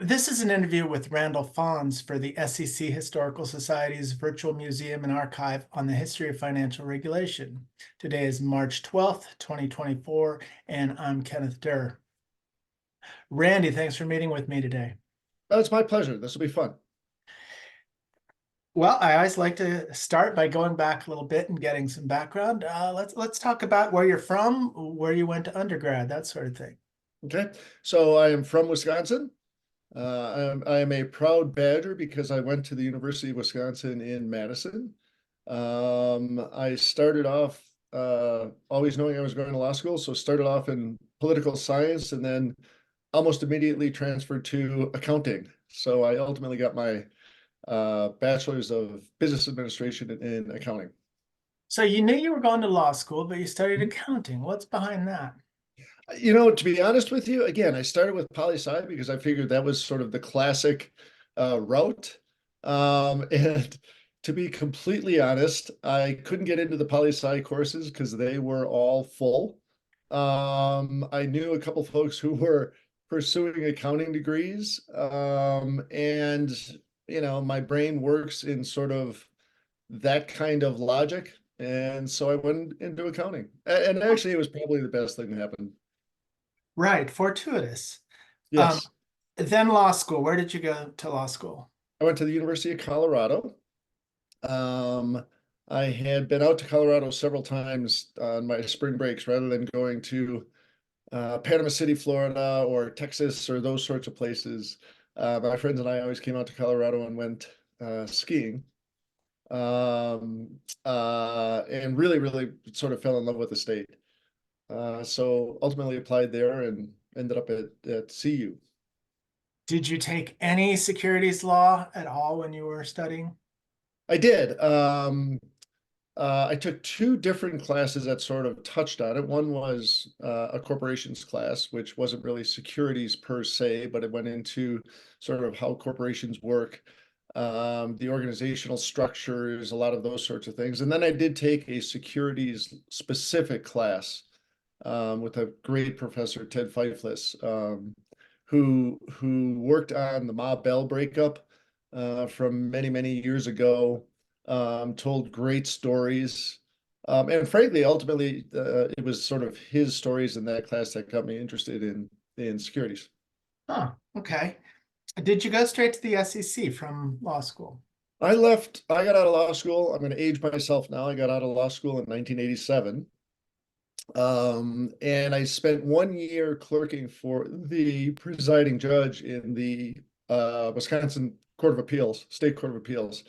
This is an interview with Randall Fons for the SEC Historical Society's Virtual Museum and Archive on the history of financial regulation. Today is March 12th, 2024, and I'm Kenneth Durr. Randy, thanks for meeting with me today. Oh, it's my pleasure. This will be fun. Well, I always like to start by going back a little bit and getting some background. Let's talk about where you're from, where you went to undergrad, that sort of thing. Okay, so I am from Wisconsin. I am a proud Badger because I went to the University of Wisconsin in Madison. I started off always knowing I was going to law school, so started off in political science and then almost immediately transferred to accounting. So I ultimately got my bachelor's of business administration in accounting. So you knew you were going to law school, but you studied accounting. What's behind that? You know, to be honest with you, again, I started with poli-sci because I figured that was sort of the classic route. And to be completely honest, I couldn't get into the poli-sci courses because they were all full. I knew a couple folks who were pursuing accounting degrees. And, you know, my brain works in sort of that kind of logic. And so I went into accounting. And actually, it was probably the best thing that happened. Right, fortuitous. Um, Yes. then law school. Where did you go to law school? I went to the University of Colorado. Um, I had been out to Colorado several times on my spring breaks rather than going to Panama City, Florida, or Texas, or those sorts of places. My friends and I always came out to Colorado and went skiing. And really, really sort of fell in love with the state. So ultimately applied there and ended up at CU. Did you take any securities law at all when you were studying? I did. I took two different classes that sort of touched on it. One was a corporations class, which wasn't really securities per se, but it went into sort of how corporations work, the organizational structures, a lot of those sorts of things. And then I did take a securities specific class with a great professor, Ted Feiflis, who worked on the Ma Bell breakup from many, many years ago, told great stories. And frankly, ultimately, it was sort of his stories in that class that got me interested in securities. Oh, okay. Did you go straight to the SEC from law school? I got out of law school. I'm going to age myself now. I got out of law school in 1987. And I spent 1 year clerking for the presiding judge in the Wisconsin Court of Appeals, State Court of Appeals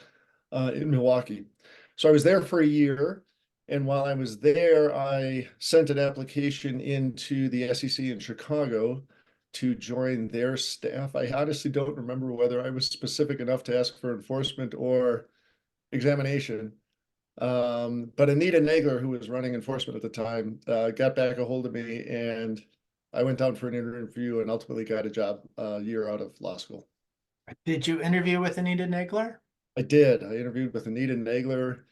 in Milwaukee. So I was there for a year. And while I was there, I sent an application into the SEC in Chicago to join their staff. I honestly don't remember whether I was specific enough to ask for enforcement or examination. But Anita Nagler, who was running enforcement at the time, got back a hold of me, and I went down for an interview and ultimately got a job a year out of law school. Did you interview with Anita Nagler? I did. I interviewed with Anita Nagler,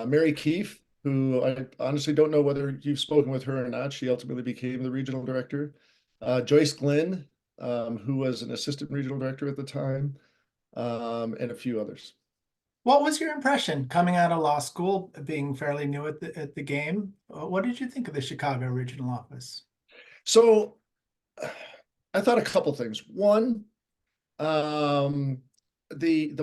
Mary Keefe, who I honestly don't know whether you've spoken with her or not. She ultimately became the regional director. Joyce Glynn, who was an assistant regional director at the time, and a few others. What was your impression coming out of law school, being fairly new at the game? What did you think of the Chicago regional office? So I thought a couple things. One, the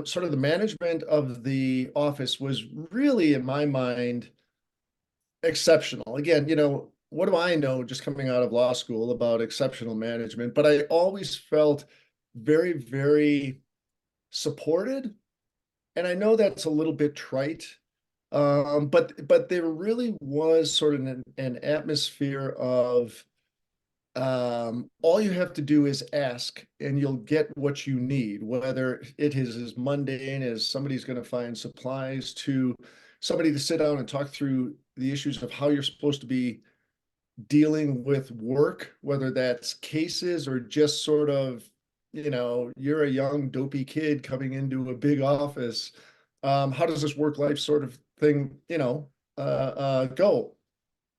sort of the management of the office was really, in my mind, exceptional. Again, you know, what do I know just coming out of law school about exceptional management? But I always felt very, very supported. And I know that's a little bit trite, but there really was sort of an atmosphere of all you have to do is ask and you'll get what you need, whether it is as mundane as somebody's going to find supplies to somebody to sit down and talk through the issues of how you're supposed to be dealing with work, whether that's cases or just sort of, you know, you're a young dopey kid coming into a big office. How does this work life sort of thing, you know, go?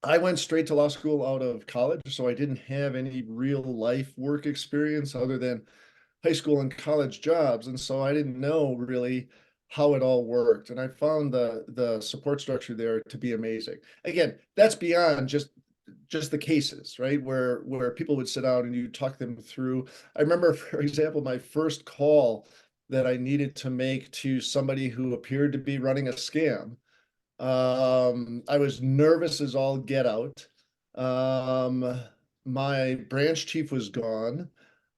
I went straight to law school out of college, so I didn't have any real life work experience other than high school and college jobs. And so I didn't know really how it all worked. And I found the support structure there to be amazing. Again, that's beyond just the cases, right? Where people would sit down and you talk them through. I remember, for example, my first call that I needed to make to somebody who appeared to be running a scam. I was nervous as all get out. Um, my branch chief was gone.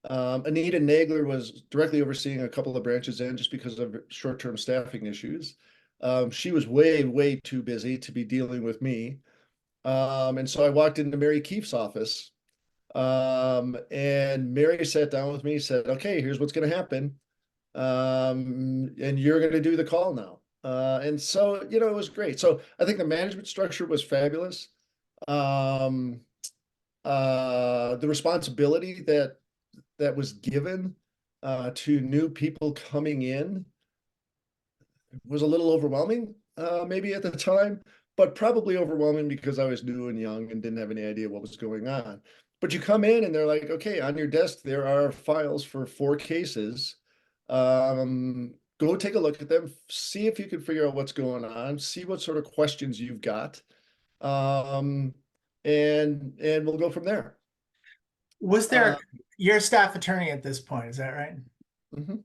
Anita Nagler was directly overseeing a couple of branches in just because of short-term staffing issues. She was way, way too busy to be dealing with me. And so I walked into Mary Keefe's office, and Mary sat down with me, said, okay, here's what's going to happen. And you're going to do the call now. And so, it was great. So I think the management structure was fabulous. Um, the responsibility that was given to new people coming in was a little overwhelming, maybe at the time, but probably overwhelming because I was new and young and didn't have any idea what was going on. But you come in and they're like, okay, on your desk, there are files for 4 cases. Go take a look at them, see if you can figure out what's going on, see what sort of questions you've got. Um, and we'll go from there. Was Uh, there, you're a staff attorney at this point, is that right? mhm.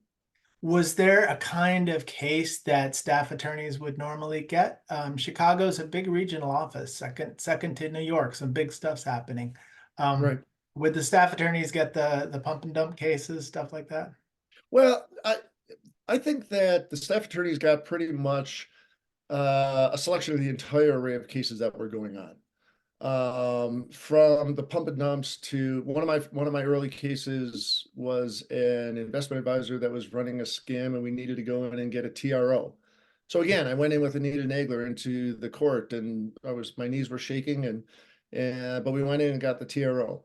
Was there a kind of case that staff attorneys would normally get? Chicago's a big regional office, second to New York, some big stuff's happening. Right. Would the staff attorneys get the pump and dump cases, stuff like that? Well, I think that the staff attorneys got pretty much a selection of the entire array of cases that were going on. From the pump and dumps to one of my early cases was an investment advisor that was running a scam, and we needed to go in and get a TRO. So again, I went in with Anita Nagler into the court, and my knees were shaking, but we went in and got the TRO.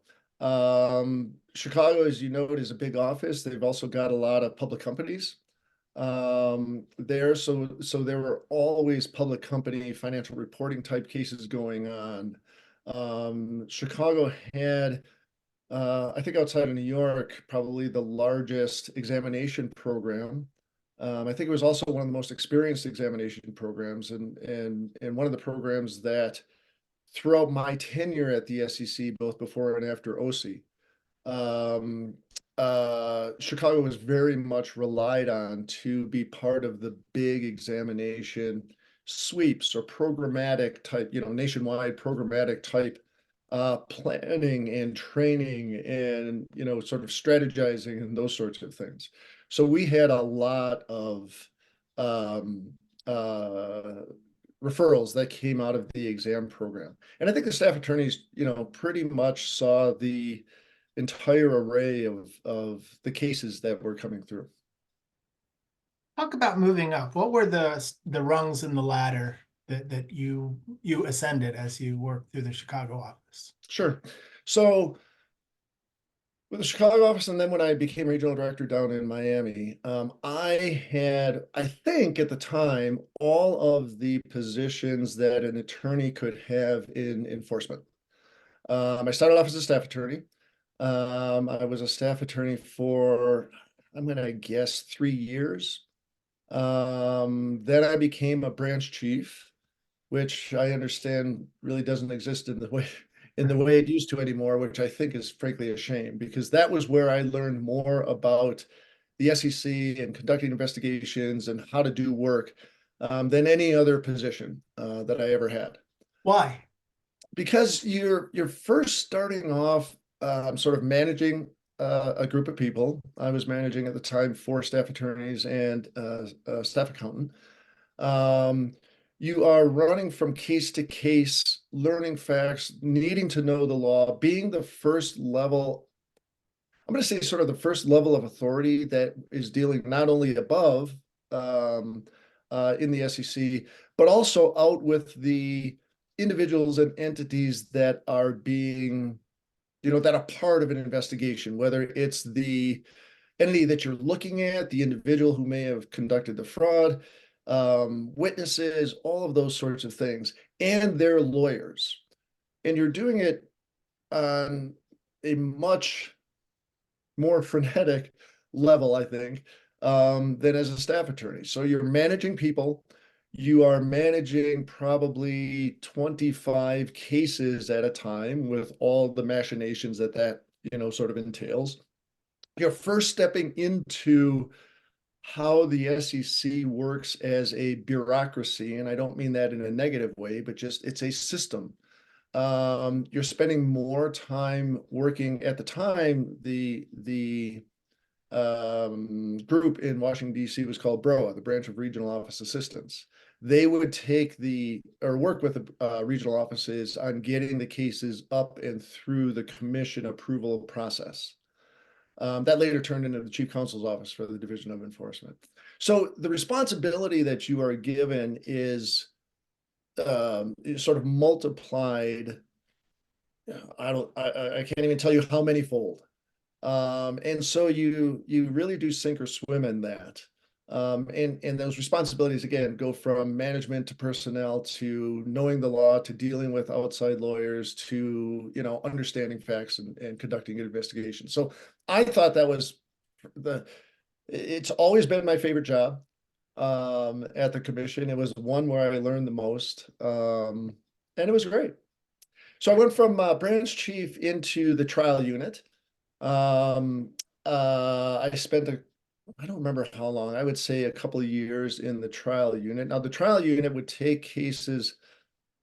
Chicago, as you know, is a big office. They've also got a lot of public companies there. So there were always public company financial reporting type cases going on. Chicago had, I think outside of New York, probably the largest examination program. I think it was also one of the most experienced examination programs, and one of the programs that throughout my tenure at the SEC, both before and after OC, um, Chicago was very much relied on to be part of the big examination sweeps or programmatic type, nationwide programmatic type planning and training and, sort of strategizing and those sorts of things. So we had a lot of um, uh, referrals that came out of the exam program. And I think the staff attorneys, pretty much saw the entire array of the cases that were coming through. Talk about moving up. What were the rungs in the ladder that you ascended as you worked through the Chicago office? Sure. So with the Chicago office, and then when I became regional director down in Miami, I had, I think at the time, all of the positions that an attorney could have in enforcement. I started off as a staff attorney. I was a staff attorney for, I'm going to guess, 3 years. Then I became a branch chief, which I understand really doesn't exist in the way it used to anymore, which I think is frankly a shame, because that was where I learned more about the SEC and conducting investigations and how to do work than any other position that I ever had. Why? Because you're first starting off sort of managing a group of people. I was managing at the time 4 staff attorneys and a staff accountant. Um, you are running from case to case, learning facts, needing to know the law, being the first level. I'm going to say sort of the first level of authority that is dealing not only above um, in the SEC, but also out with the individuals and entities that are being, that are part of an investigation, whether it's the entity that you're looking at, the individual who may have conducted the fraud, witnesses, all of those sorts of things, and their lawyers. and you're doing it on a much more frenetic level, I think, than as a staff attorney. So you're managing people. You are managing probably 25 cases at a time with all the machinations that sort of entails. You're first stepping into how the SEC works as a bureaucracy, and I don't mean that in a negative way, but just it's a system. You're spending more time working at the time. The group in Washington, D.C. was called BROA, the Branch of Regional Office Assistants. They would work with the regional offices on getting the cases up and through the commission approval process. That later turned into the Chief Counsel's Office for the Division of Enforcement. So the responsibility that you are given is sort of multiplied. I can't even tell you how many fold. And so you really do sink or swim in that. And those responsibilities, again, go from management to personnel to knowing the law to dealing with outside lawyers to, understanding facts and conducting an investigation. So I thought that was it's always been my favorite job at the commission. It was one where I learned the most, and it was great. So I went from branch chief into the trial unit. I spent I don't remember how long, I would say a couple of years in the trial unit. Now, the trial unit would take cases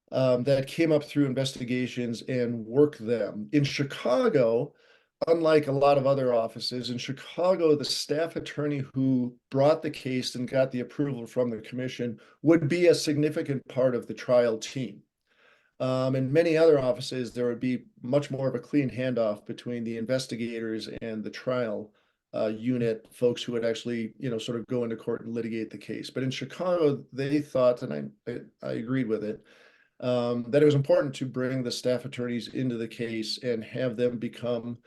that came up through investigations and work them. In Chicago, unlike a lot of other offices, in Chicago, the staff attorney who brought the case and got the approval from the commission would be a significant part of the trial team. In many other offices, there would be much more of a clean handoff between the investigators and the trial unit folks who would actually, sort of go into court and litigate the case. But in Chicago, they thought, and I agreed with it, that it was important to bring the staff attorneys into the case and have them become,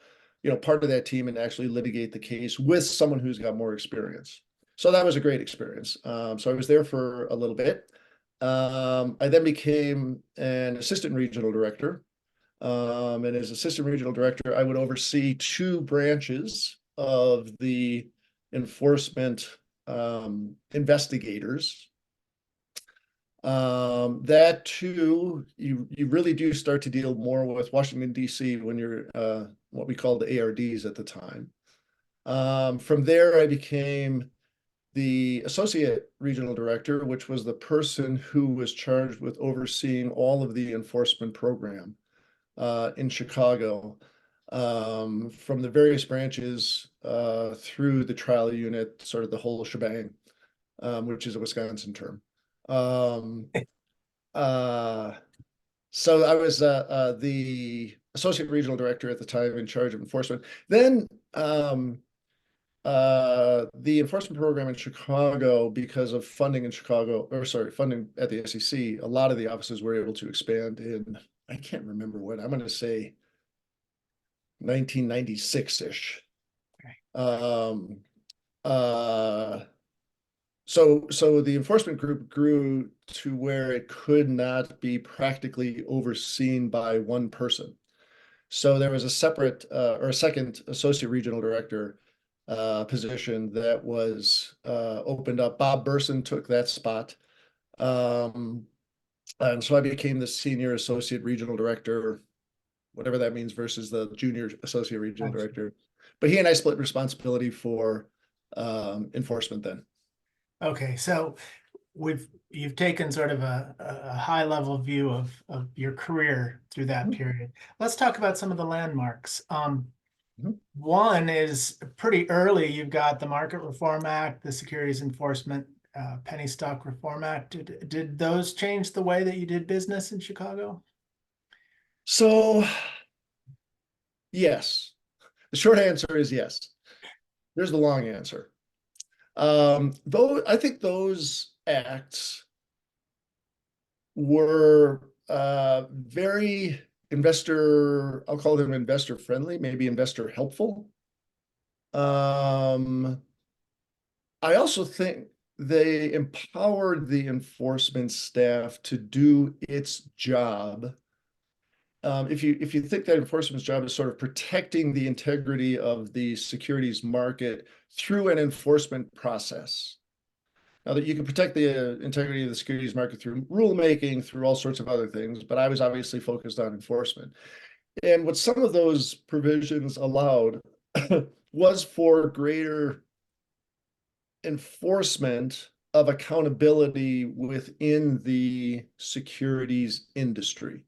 part of that team and actually litigate the case with someone who's got more experience. So that was a great experience. So I was there for a little bit. I then became an assistant regional director. And as assistant regional director, I would oversee two branches of the enforcement investigators. That too, you really do start to deal more with Washington, D.C. when you're what we called the ARDs at the time. From there, I became the associate regional director, which was the person who was charged with overseeing all of the enforcement program in Chicago, from the various branches through the trial unit, sort of the whole shebang, which is a Wisconsin term. So I was the associate regional director at the time in charge of enforcement. Then the enforcement program in Chicago, because of funding in Chicago, or sorry, funding at the SEC, a lot of the offices were able to expand in, I can't remember what, I'm going to say 1996-ish. Okay. So the enforcement group grew to where it could not be practically overseen by one person. So there was a separate or a second associate regional director position that was opened up. Bob Burson took that spot. And so I became the senior associate regional director, whatever that means, versus the junior associate regional director. But he and I split responsibility for enforcement then. Okay, so you've taken sort of a high level view of your career through that period. Let's talk about some of the landmarks. One is pretty early. You've got the Market Reform Act, the Securities Enforcement Penny Stock Reform Act. Did those change the way that you did business in Chicago? So, yes. The short answer is yes. Here's the long answer. Though I think those acts were very I'll call them investor friendly, maybe investor helpful. I also think they empowered the enforcement staff to do its job if you think that enforcement's job is sort of protecting the integrity of the securities market through an enforcement process. Now that you can protect the integrity of the securities market through rulemaking, through all sorts of other things, but I was obviously focused on enforcement. And what some of those provisions allowed was for greater enforcement of accountability within the securities industry.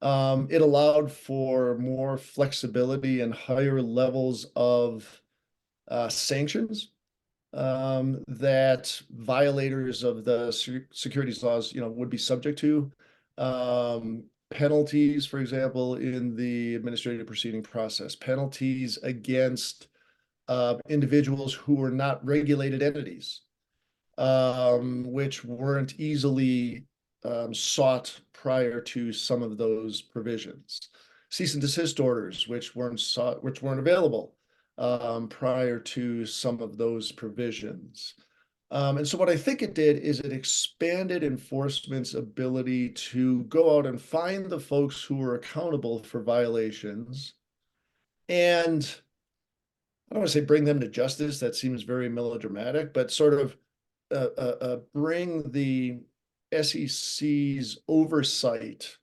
It allowed for more flexibility and higher levels of sanctions that violators of the securities laws, would be subject to. Penalties, for example, in the administrative proceeding process, penalties against individuals who were not regulated entities, which weren't easily sought prior to some of those provisions. Cease and desist orders, which weren't available prior to some of those provisions. And so what I think it did is it expanded enforcement's ability to go out and find the folks who were accountable for violations, and I don't want to say bring them to justice. That seems very melodramatic, but sort of bring the SEC's oversight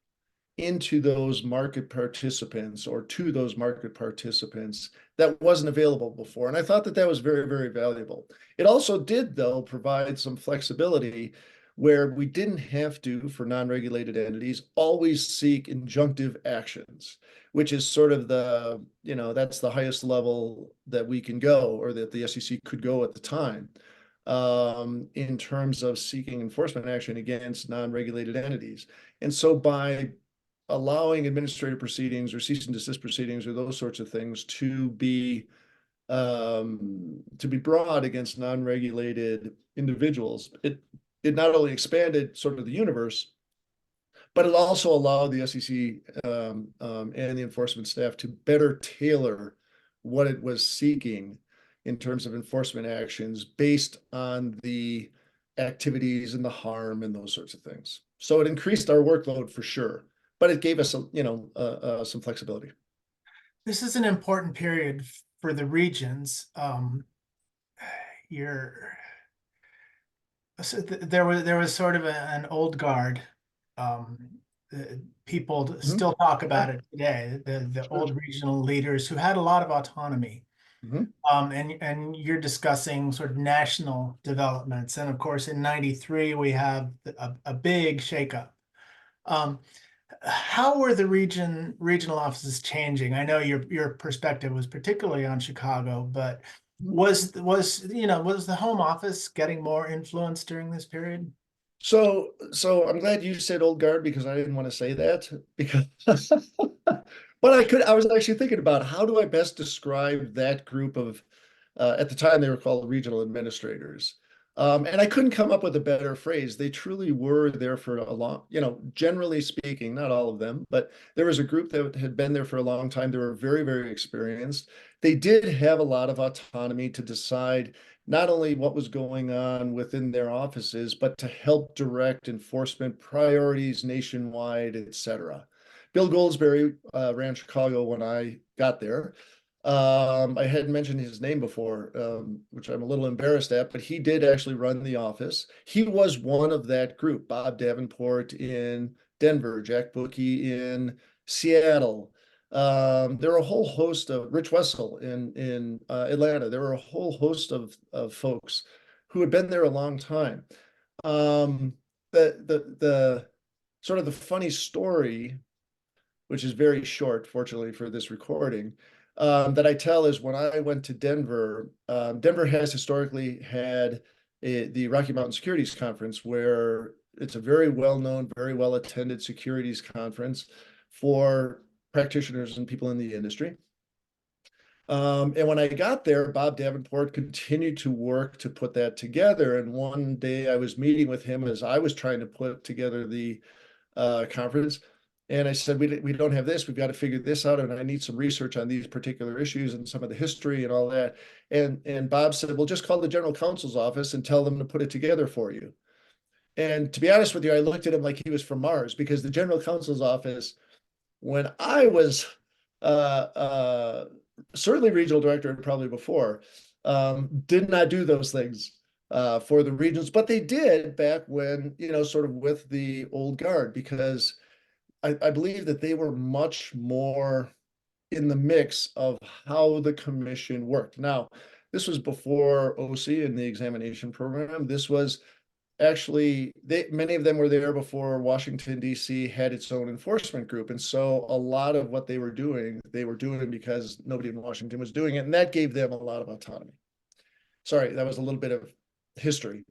into those market participants, or to those market participants, that wasn't available before. And I thought that that was very, very valuable. It also did, though, provide some flexibility where we didn't have to, for non-regulated entities, always seek injunctive actions, which is sort of the, that's the highest level that we can go, or that the SEC could go at the time, in terms of seeking enforcement action against non-regulated entities. And so by allowing administrative proceedings or cease and desist proceedings or those sorts of things to be brought against non-regulated individuals, it not only expanded sort of the universe, but it also allowed the SEC and the enforcement staff to better tailor what it was seeking in terms of enforcement actions based on the activities and the harm and those sorts of things. So it increased our workload for sure, but it gave us some flexibility. This is an important period for the regions. There was sort of an old guard. People still talk about it today. The old regional leaders who had a lot of autonomy. And you're discussing sort of national developments, and of course in '93 we have a big shakeup. How were the regional offices changing? I know your perspective was particularly on Chicago, but was the home office getting more influence during this period? So I'm glad you said old guard, because I didn't want to say that, because but I was actually thinking about how do I best describe that group of at the time they were called regional administrators. And I couldn't come up with a better phrase. They truly were there for a long, generally speaking, not all of them, but there was a group that had been there for a long time. They were very, very experienced. They did have a lot of autonomy to decide not only what was going on within their offices, but to help direct enforcement priorities nationwide, et cetera. Bill Goldsberry ran Chicago when I got there. I hadn't mentioned his name before, which I'm a little embarrassed at, but he did actually run the office. He was one of that group. Bob Davenport in Denver, Jack Bookey in Seattle. There were a whole host of Rich Wessel in Atlanta. There were a whole host of folks who had been there a long time. The sort of the funny story, which is very short, fortunately for this recording, that I tell is when I went to Denver. Denver has historically had the Rocky Mountain Securities Conference, where it's a very well-known, very well-attended securities conference for practitioners and people in the industry. And when I got there, Bob Davenport continued to work to put that together. And one day I was meeting with him as I was trying to put together the conference. And I said, we don't have this. We've got to figure this out. And I need some research on these particular issues and some of the history and all that. And Bob said, well, just call the general counsel's office and tell them to put it together for you. And to be honest with you, I looked at him like he was from Mars, because the general counsel's office when I was certainly regional director and probably before, did not do those things for the regions, but they did back when, sort of with the old guard, because I believe that they were much more in the mix of how the commission worked. Now, this was before OC and the examination program. This was actually many of them were there before Washington, D.C. had its own enforcement group. And so a lot of what they were doing because nobody in Washington was doing it. And that gave them a lot of autonomy. Sorry, that was a little bit of history.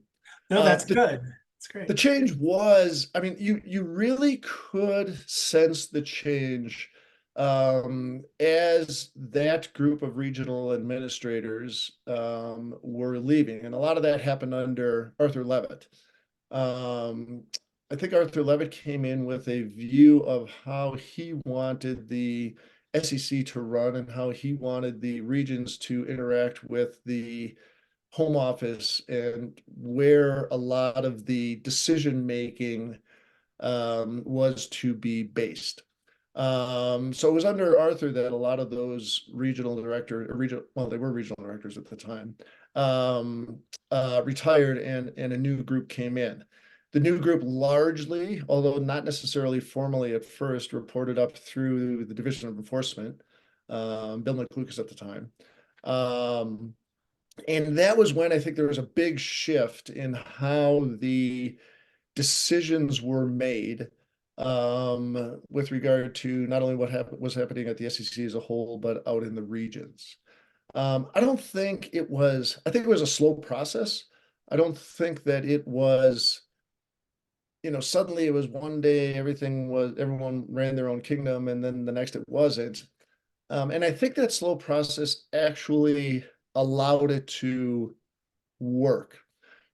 No, that's The good. That's great. the change was, I mean, you really could sense the change as that group of regional administrators were leaving. And a lot of that happened under Arthur Levitt. Um, I think Arthur Levitt came in with a view of how he wanted the SEC to run and how he wanted the regions to interact with the home office, and where a lot of the decision making was to be based. So it was under Arthur that a lot of those regional director, well, they were regional directors at the time, retired, and a new group came in. The new group largely, although not necessarily formally at first, reported up through the Division of Enforcement, Bill McLucas at the time. And that was when I think there was a big shift in how the decisions were made with regard to not only what was happening at the SEC as a whole, but out in the regions. I don't think it was, I think it was a slow process. I don't think that it was, suddenly it was one day everyone ran their own kingdom, and then the next it wasn't. And I think that slow process actually allowed it to work.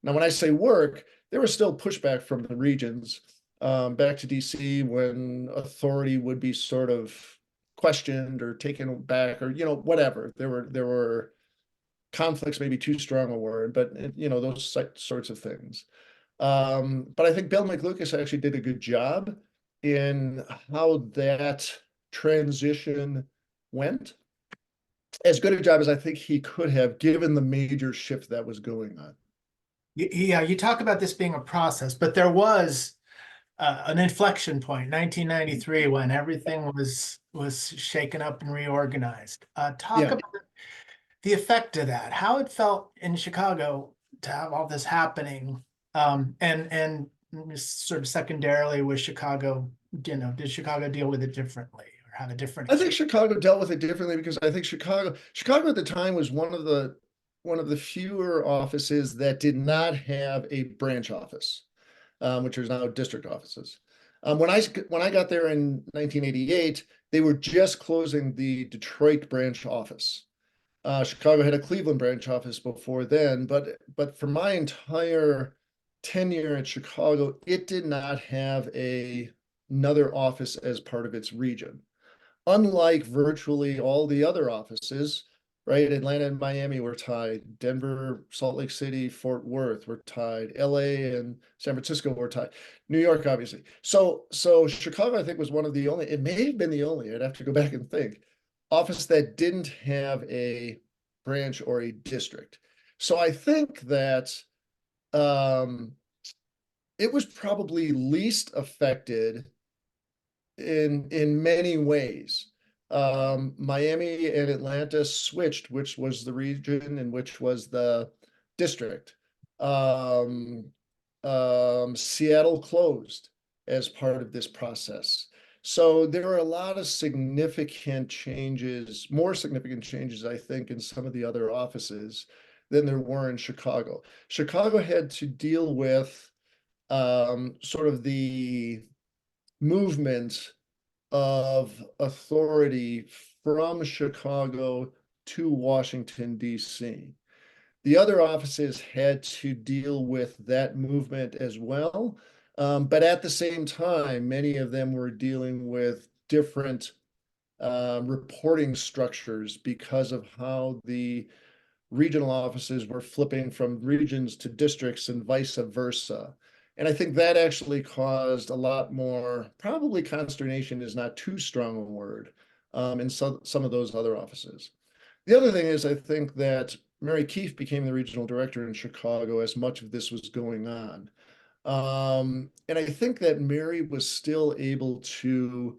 Now, when I say work, there was still pushback from the regions back to DC when authority would be sort of questioned or taken back, or whatever. There were conflicts, maybe too strong a word, but those sorts of things. But I think Bill McLucas actually did a good job in how that transition went. As good a job as I think he could have, given the major shift that was going on. Yeah, you talk about this being a process, but there was an inflection point, 1993, when everything was shaken up and reorganized. Talk Yeah, about the effect of that, how it felt in Chicago to have all this happening, and sort of secondarily with Chicago, did Chicago deal with it differently or have a different I think experience? Chicago dealt with it differently, because I think Chicago at the time was one of the fewer offices that did not have a branch office, which is now district offices. When I got there in 1988, they were just closing the Detroit branch office. Chicago had a Cleveland branch office before then, but for my entire tenure at Chicago, it did not have another office as part of its region. Unlike virtually all the other offices, right? Atlanta and Miami were tied. Denver, Salt Lake City, Fort Worth were tied. LA and San Francisco were tied. New York, obviously. So Chicago, I think, was one of the only, it may have been the only, I'd have to go back and think, office that didn't have a branch or a district. So I think that um, it was probably least affected in many ways. Miami and Atlanta switched, which was the region and which was the district. Seattle closed as part of this process. So there are a lot of significant changes, more significant changes, I think, in some of the other offices than there were in Chicago. Chicago had to deal with sort of the movement of authority from Chicago to Washington, D.C. The other offices had to deal with that movement as well. But at the same time, many of them were dealing with different reporting structures because of how the regional offices were flipping from regions to districts and vice versa. And I think that actually caused a lot more, probably consternation is not too strong a word, in some of those other offices. The other thing is, I think that Mary Keefe became the regional director in Chicago as much of this was going on. And I think that Mary was still able to,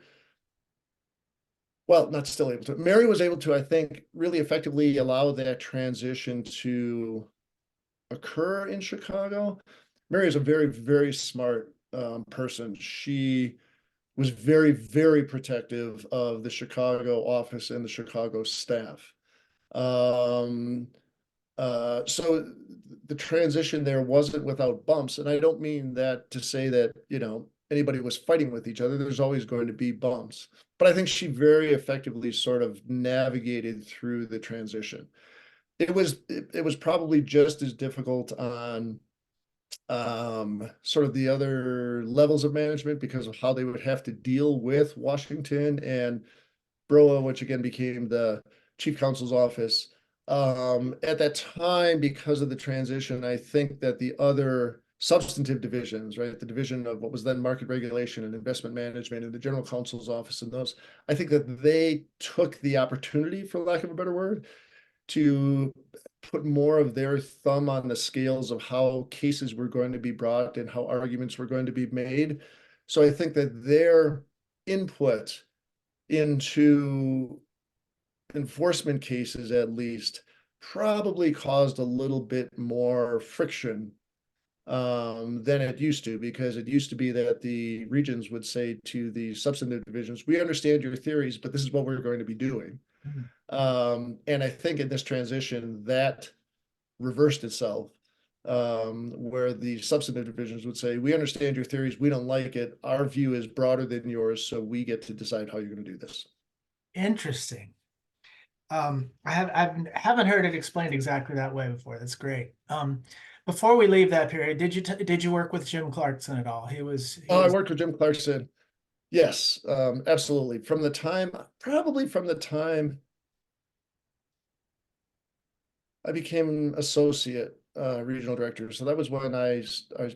well, not still able to, Mary was able to, I think, really effectively allow that transition to occur in Chicago. Mary is a very, very smart person. She was very, very protective of the Chicago office and the Chicago staff. Um, so the transition there wasn't without bumps. And I don't mean that to say that, anybody was fighting with each other. There's always going to be bumps. But I think she very effectively sort of navigated through the transition. It was probably just as difficult on sort of the other levels of management because of how they would have to deal with Washington and Broa, which again became the chief counsel's office. At that time, because of the transition, I think that the other substantive divisions, right, the division of what was then market regulation and investment management and the general counsel's office and those, I think that they took the opportunity, for lack of a better word, to put more of their thumb on the scales of how cases were going to be brought and how arguments were going to be made. So I think that their input into enforcement cases, at least, probably caused a little bit more friction than it used to, because it used to be that the regions would say to the substantive divisions, we understand your theories, but this is what we're going to be doing. And I think in this transition that reversed itself, where the substantive divisions would say, we understand your theories, we don't like it. Our view is broader than yours, so we get to decide how you're going to do this. Interesting. I haven't heard it explained exactly that way before. That's great. Before we leave that period, did you work with Jim Clarkson at all? He was I worked with Jim Clarkson. Yes, absolutely. Probably from the time I became associate regional director. So that was when I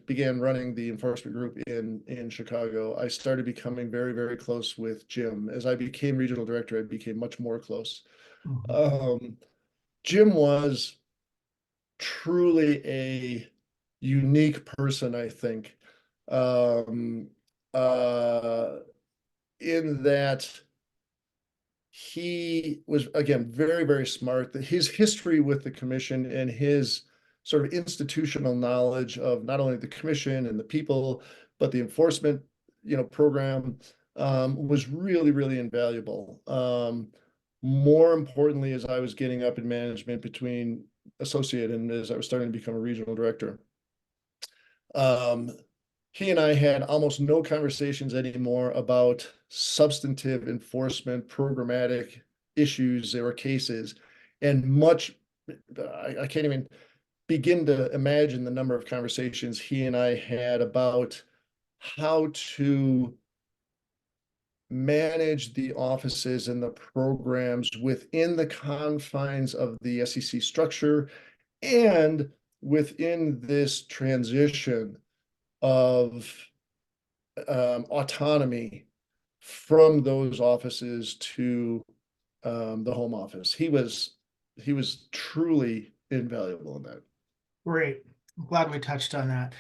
began running the enforcement group in Chicago. I started becoming very, very close with Jim. As I became regional director, I became much more close. Jim was truly a unique person, I think, in that he was, again, very, very smart. His history with the commission and his sort of institutional knowledge of not only the commission and the people, but the enforcement, program, was really, really invaluable. More importantly, as I was getting up in management between associate and as I was starting to become a regional director, he and I had almost no conversations anymore about substantive enforcement, programmatic issues or cases, and I can't even begin to imagine the number of conversations he and I had about how to manage the offices and the programs within the confines of the SEC structure and within this transition of autonomy from those offices to the home office. He was truly invaluable in that. great. I'm glad we touched on that.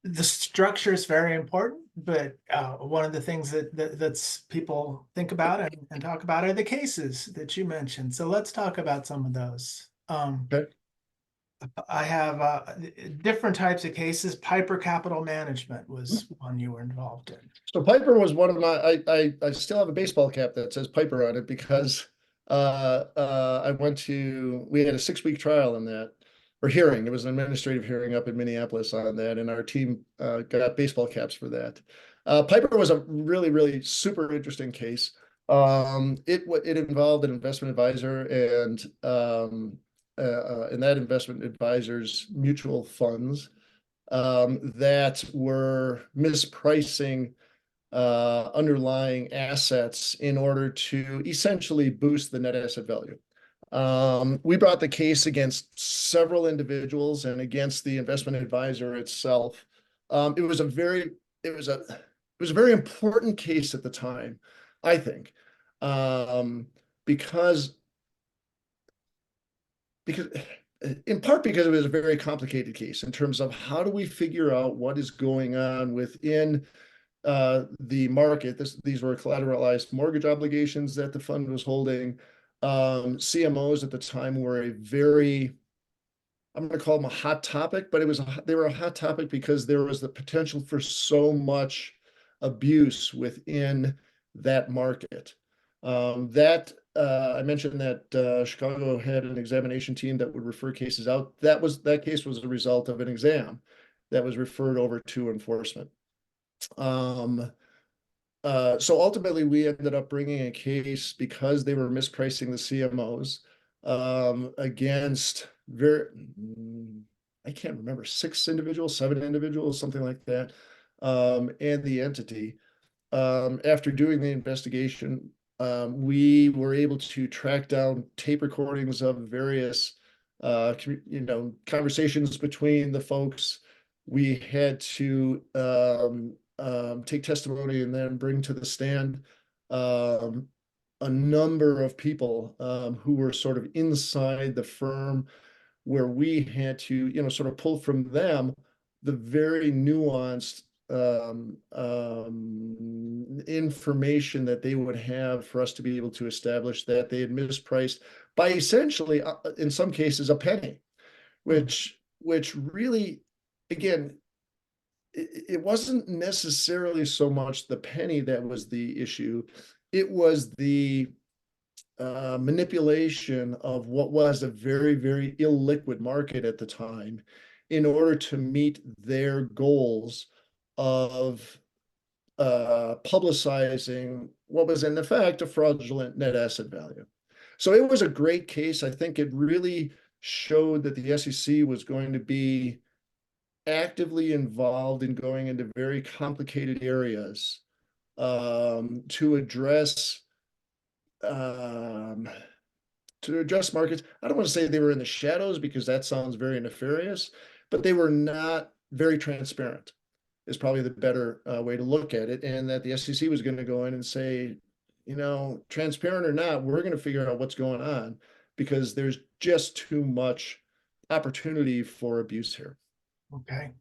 The structure is very important, but one of the things that's people think about and talk about are the cases that you mentioned. So let's talk about some of those. Okay. I have different types of cases. Piper Capital Management was one you were involved in. So Piper was one of my, I still have a baseball cap that says Piper on it because we had a 6-week trial in that, or hearing. It was an administrative hearing up in Minneapolis on that, and our team got baseball caps for that. Piper was a really, really super interesting case. It involved an investment advisor and that investment advisor's mutual funds that were mispricing underlying assets in order to essentially boost the net asset value. We brought the case against several individuals and against the investment advisor itself. It was a very, it was a, it was a very important case at the time, I think, because because in part because it was a very complicated case in terms of how do we figure out what is going on within the market. These were collateralized mortgage obligations that the fund was holding. CMOs at the time were a very, I'm going to call them a hot topic, but they were a hot topic because there was the potential for so much abuse within that market. I mentioned that Chicago had an examination team that would refer cases out. That case was a result of an exam that was referred over to enforcement. So ultimately, we ended up bringing a case because they were mispricing the CMOs against I can't remember, 6 individuals, 7 individuals, something like that, and the entity. After doing the investigation, we were able to track down tape recordings of various, conversations between the folks. We had to take testimony and then bring to the stand a number of people who were sort of inside the firm, where we had to, sort of pull from them the very nuanced information that they would have for us to be able to establish that they had mispriced by essentially, in some cases, a penny, which really, again, it wasn't necessarily so much the penny that was the issue. It was the manipulation of what was a very, very illiquid market at the time in order to meet their goals of publicizing what was in effect a fraudulent net asset value. So it was a great case. I think it really showed that the SEC was going to be actively involved in going into very complicated areas to address markets. I don't want to say they were in the shadows because that sounds very nefarious, but they were not very transparent is probably the better way to look at it. And that the SEC was going to go in and say, transparent or not, we're going to figure out what's going on because there's just too much opportunity for abuse here. Okay.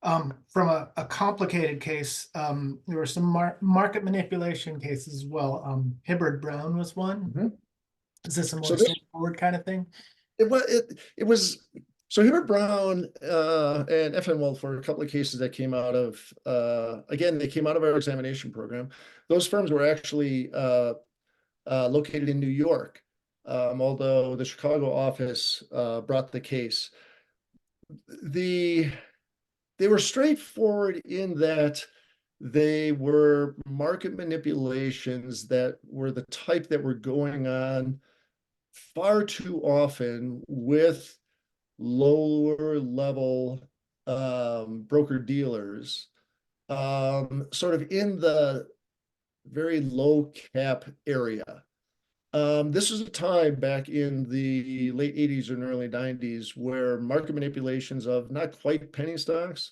From a complicated case, there were some market manipulation cases as well. Hibbard Brown was one. Mm-hmm. Is this a more straightforward kind of thing? It was so Hibbard Brown and FN Wolf were a couple of cases that came out of again, they came out of our examination program. Those firms were actually located in New York, although the Chicago office brought the case. They were straightforward in that they were market manipulations that were the type that were going on far too often with lower level broker dealers, sort of in the very low cap area. This was a time back in the late 80s and early 90s where market manipulations of not quite penny stocks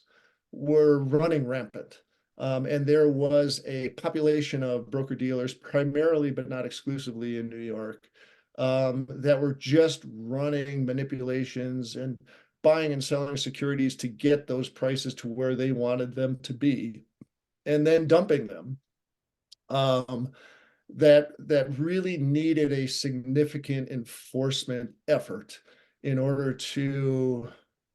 were running rampant. And there was a population of broker dealers, primarily but not exclusively in New York, that were just running manipulations and buying and selling securities to get those prices to where they wanted them to be, and then dumping them. That really needed a significant enforcement effort in order to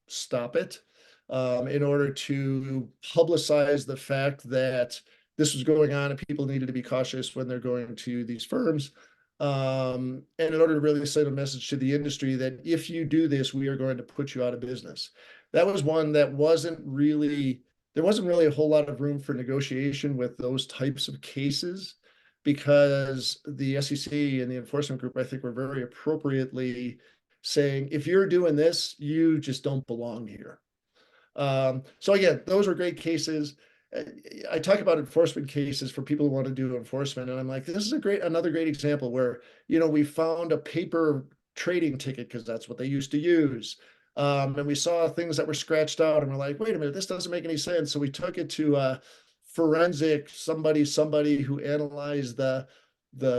stop it, in order to publicize the fact that this was going on and people needed to be cautious when they're going to these firms. And in order to really send a message to the industry that if you do this, we are going to put you out of business. That was one that there wasn't really a whole lot of room for negotiation with those types of cases, because the SEC and the enforcement group, I think, were very appropriately saying, if you're doing this, you just don't belong here. So again, those were great cases. I talk about enforcement cases for people who want to do enforcement, and I'm like, this is another great example where, we found a paper trading ticket because that's what they used to use. And we saw things that were scratched out, and we're like, wait a minute, this doesn't make any sense. So we took it to forensic, somebody who analyzed the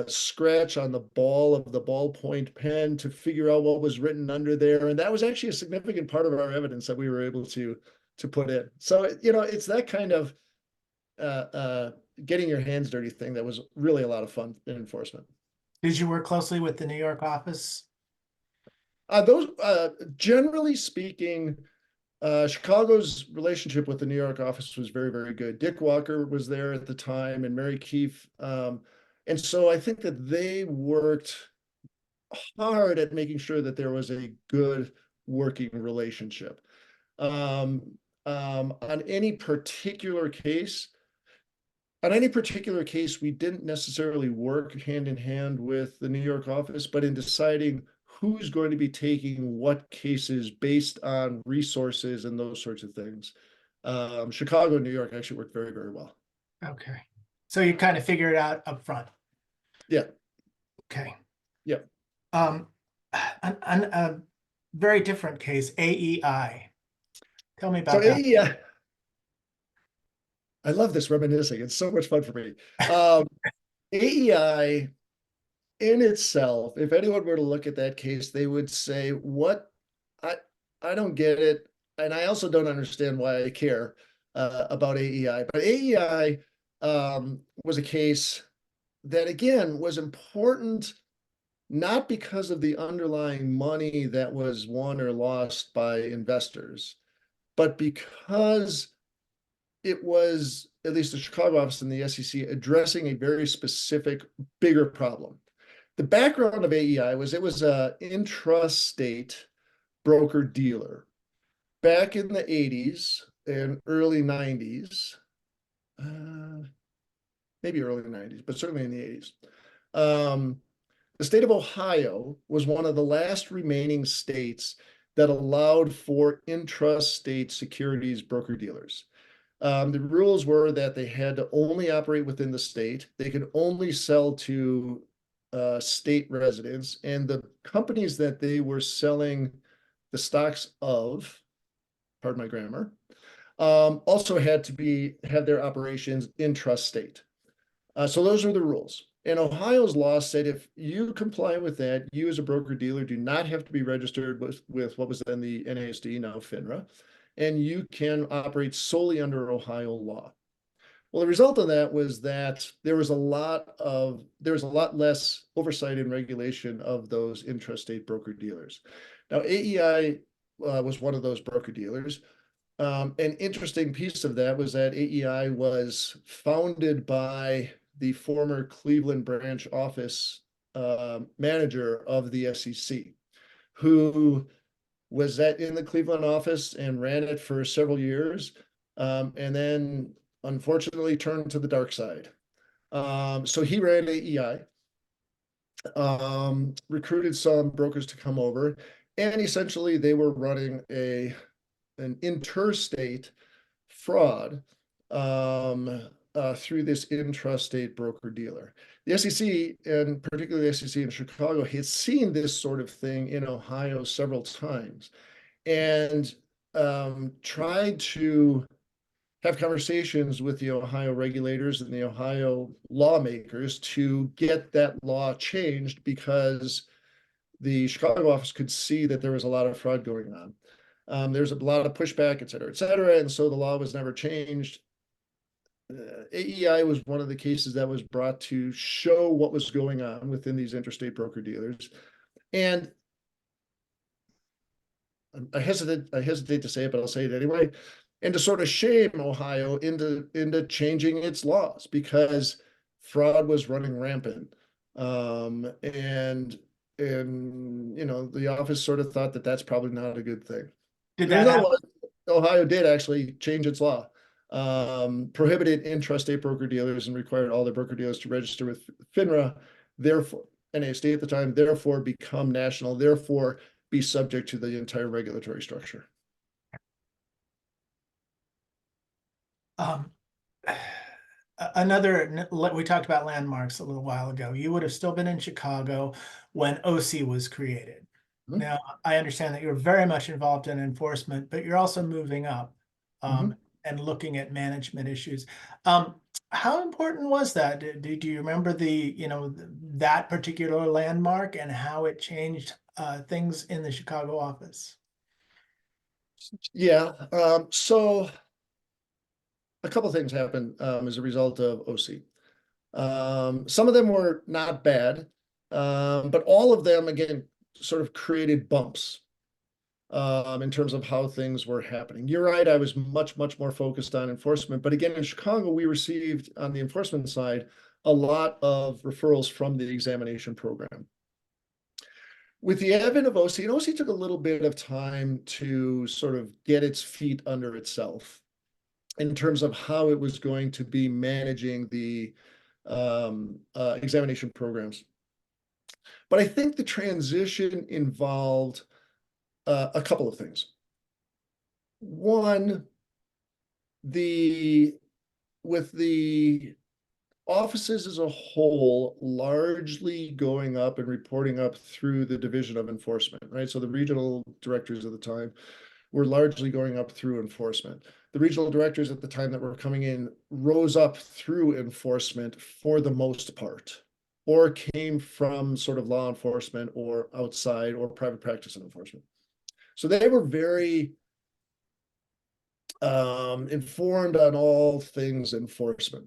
scratch on the ball of the ballpoint pen to figure out what was written under there. And that was actually a significant part of our evidence that we were able to put in. So, it's that kind of getting your hands dirty thing that was really a lot of fun in enforcement. Did you work closely with the New York office? Those, generally speaking, Chicago's relationship with the New York office was very, very good. Dick Walker was there at the time, and Mary Keefe. And so I think that they worked hard at making sure that there was a good working relationship. On any particular case, we didn't necessarily work hand in hand with the New York office, but in deciding who's going to be taking what cases based on resources and those sorts of things. Chicago and New York actually worked very, very well. Okay. So you kind of figure it out up front. Yeah. Okay. Yeah. A very different case, AEI. Tell me about So that. AEI, I love this reminiscing. It's so much fun for me. AEI in itself, if anyone were to look at that case, they would say, what? I don't get it. And I also don't understand why I care about AEI. But AEI was a case that, again, was important not because of the underlying money that was won or lost by investors, but because it was, at least the Chicago office and the SEC, addressing a very specific, bigger problem. The background of AEI was it was an intrastate broker-dealer. Back in the 80s and early 90s, maybe early 90s, but certainly in the 80s. The state of Ohio was one of the last remaining states that allowed for intrastate securities broker-dealers. The rules were that they had to only operate within the state. They could only sell to state residents, and the companies that they were selling the stocks of, pardon my grammar, also had to have their operations intrastate. So those are the rules. And Ohio's law said if you comply with that, you as a broker-dealer do not have to be registered with what was then the NASD, now FINRA, and you can operate solely under Ohio law. Well, the result of that was that there was a lot less oversight and regulation of those intrastate broker-dealers. Now, AEI was one of those broker-dealers. An interesting piece of that was that AEI was founded by the former Cleveland branch office manager of the SEC, who was in the Cleveland office and ran it for several years, and then unfortunately turned to the dark side. So he ran AEI, recruited some brokers to come over, and essentially they were running an interstate fraud through this intrastate broker-dealer. The SEC, and particularly the SEC in Chicago, had seen this sort of thing in Ohio several times and tried to have conversations with the Ohio regulators and the Ohio lawmakers to get that law changed because the Chicago office could see that there was a lot of fraud going on. There's a lot of pushback, et cetera, and so the law was never changed. AEI was one of the cases that was brought to show what was going on within these interstate broker-dealers. And I hesitate to say it, but I'll say it anyway, and to sort of shame Ohio into changing its laws because fraud was running rampant. And the office sort of thought that that's probably not a good thing. Did that happen? Ohio did actually change its law, prohibited intrastate broker-dealers and required all the broker-dealers to register with FINRA, therefore, NASD at the time, therefore become national, therefore be subject to the entire regulatory structure. We talked about landmarks a little while ago. You would have still been in Chicago when OC was created. Mhm. Now, I understand that you're very much involved in enforcement, but you're also moving up Mhm. and looking at management issues. How important was that? Do you remember that particular landmark and how it changed things in the Chicago office? Yeah. So a couple things happened as a result of OC. Some of them were not bad, but all of them, again, sort of created bumps in terms of how things were happening. You're right, I was much, much more focused on enforcement. But again, in Chicago, we received on the enforcement side a lot of referrals from the examination program. With the advent of OC, and OC took a little bit of time to sort of get its feet under itself in terms of how it was going to be managing the examination programs. But I think the transition involved a couple of things. One, the with the offices as a whole largely going up and reporting up through the Division of Enforcement, right? So the regional directors at the time were largely going up through enforcement. The regional directors at the time that were coming in rose up through enforcement for the most part, or came from sort of law enforcement or outside or private practice and enforcement. So they were very informed on all things enforcement.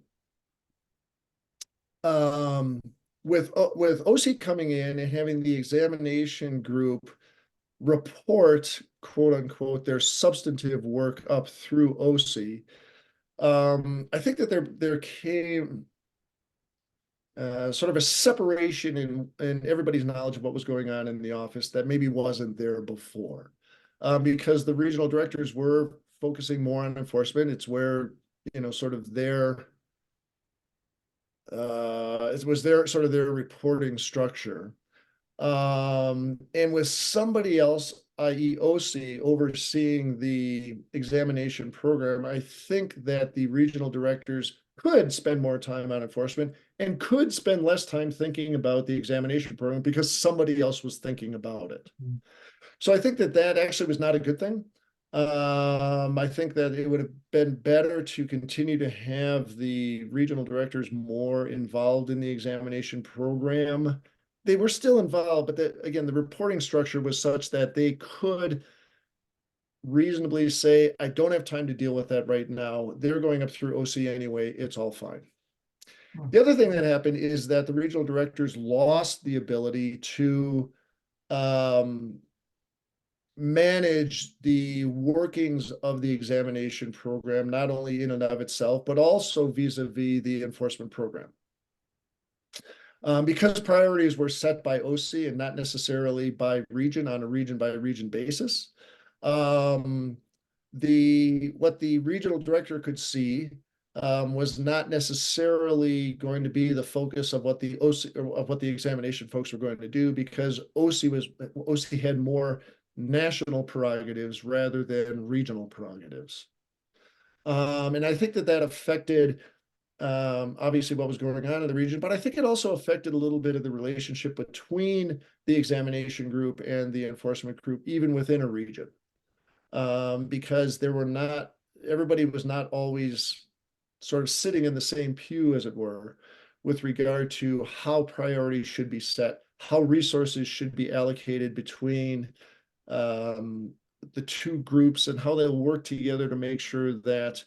Um, with OC coming in and having the examination group report, quote unquote, their substantive work up through OC, I think that there came sort of a separation in everybody's knowledge of what was going on in the office that maybe wasn't there before, because the regional directors were focusing more on enforcement. It's where, sort of it was their sort of their reporting structure. And with somebody else, i.e. OC, overseeing the examination program, I think that the regional directors could spend more time on enforcement and could spend less time thinking about the examination program because somebody else was thinking about it. So I think that that actually was not a good thing. I think that it would have been better to continue to have the regional directors more involved in the examination program. They were still involved, but again, the reporting structure was such that they could reasonably say, I don't have time to deal with that right now. They're going up through OC anyway. It's all fine. The other thing that happened is that the regional directors lost the ability to manage the workings of the examination program, not only in and of itself, but also vis-a-vis the enforcement program. Because priorities were set by OC and not necessarily by region on a region by region basis. What the regional director could see was not necessarily going to be the focus of what the OC or of what the examination folks were going to do, because OC had more national prerogatives rather than regional prerogatives. And I think that affected obviously what was going on in the region, but I think it also affected a little bit of the relationship between the examination group and the enforcement group, even within a region, because everybody was not always sort of sitting in the same pew, as it were, with regard to how priorities should be set, how resources should be allocated between the two groups, and how they'll work together to make sure that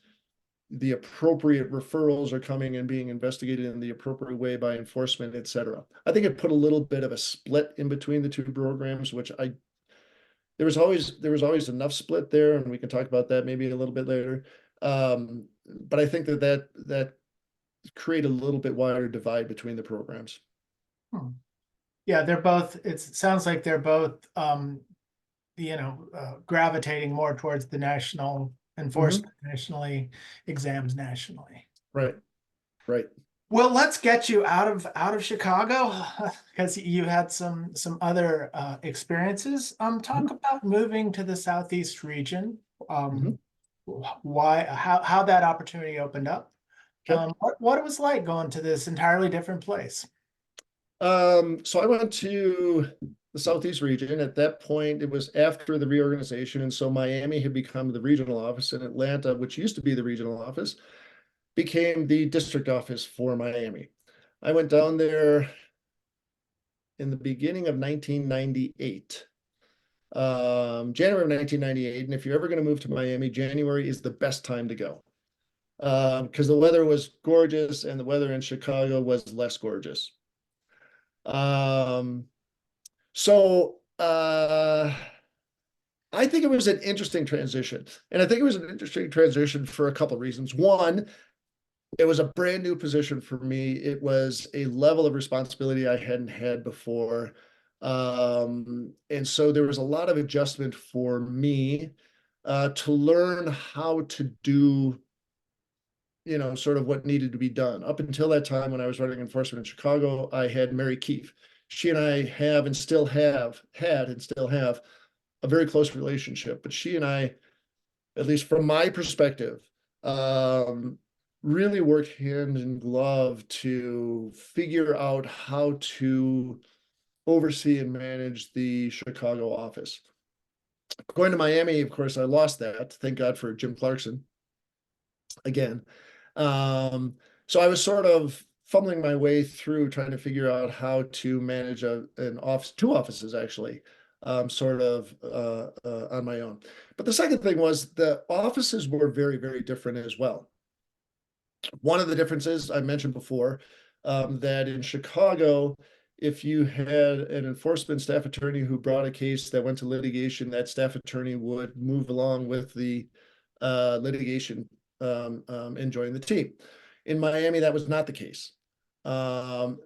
the appropriate referrals are coming and being investigated in the appropriate way by enforcement, et cetera. I think it put a little bit of a split in between the two programs, which there was always enough split there, and we can talk about that maybe a little bit later. But I think that created a little bit wider divide between the programs. Yeah, it sounds like they're both, gravitating more towards the national enforcement nationally, exams nationally. Right, right. Well, let's get you out of Chicago because you had some other experiences. Talk about moving to the Southeast region. How that opportunity opened up. Okay. What it was like going to this entirely different place. So I went to the Southeast region. At that point, it was after the reorganization. And so Miami had become the regional office, and Atlanta, which used to be the regional office, became the district office for Miami. I went down there in the beginning of 1998. January of 1998. And if you're ever going to move to Miami, January is the best time to go. Because the weather was gorgeous and the weather in Chicago was less gorgeous. So I think it was an interesting transition. And I think it was an interesting transition for a couple of reasons. One, it was a brand new position for me. It was a level of responsibility I hadn't had before. And so there was a lot of adjustment for me to learn how to do, sort of what needed to be done. Up until that time, when I was running enforcement in Chicago, I had Mary Keefe. She and I have and still have had and still have a very close relationship. But she and I, at least from my perspective, really worked hand in glove to figure out how to oversee and manage the Chicago office. Going to Miami, of course, I lost that. Thank God for Jim Clarkson again. So I was sort of fumbling my way through trying to figure out how to manage an office, two offices actually, sort of on my own. But the second thing was the offices were very, very different as well. One of the differences I mentioned before, that in Chicago, if you had an enforcement staff attorney who brought a case that went to litigation, that staff attorney would move along with the litigation and join the team. In Miami, that was not the case. Now,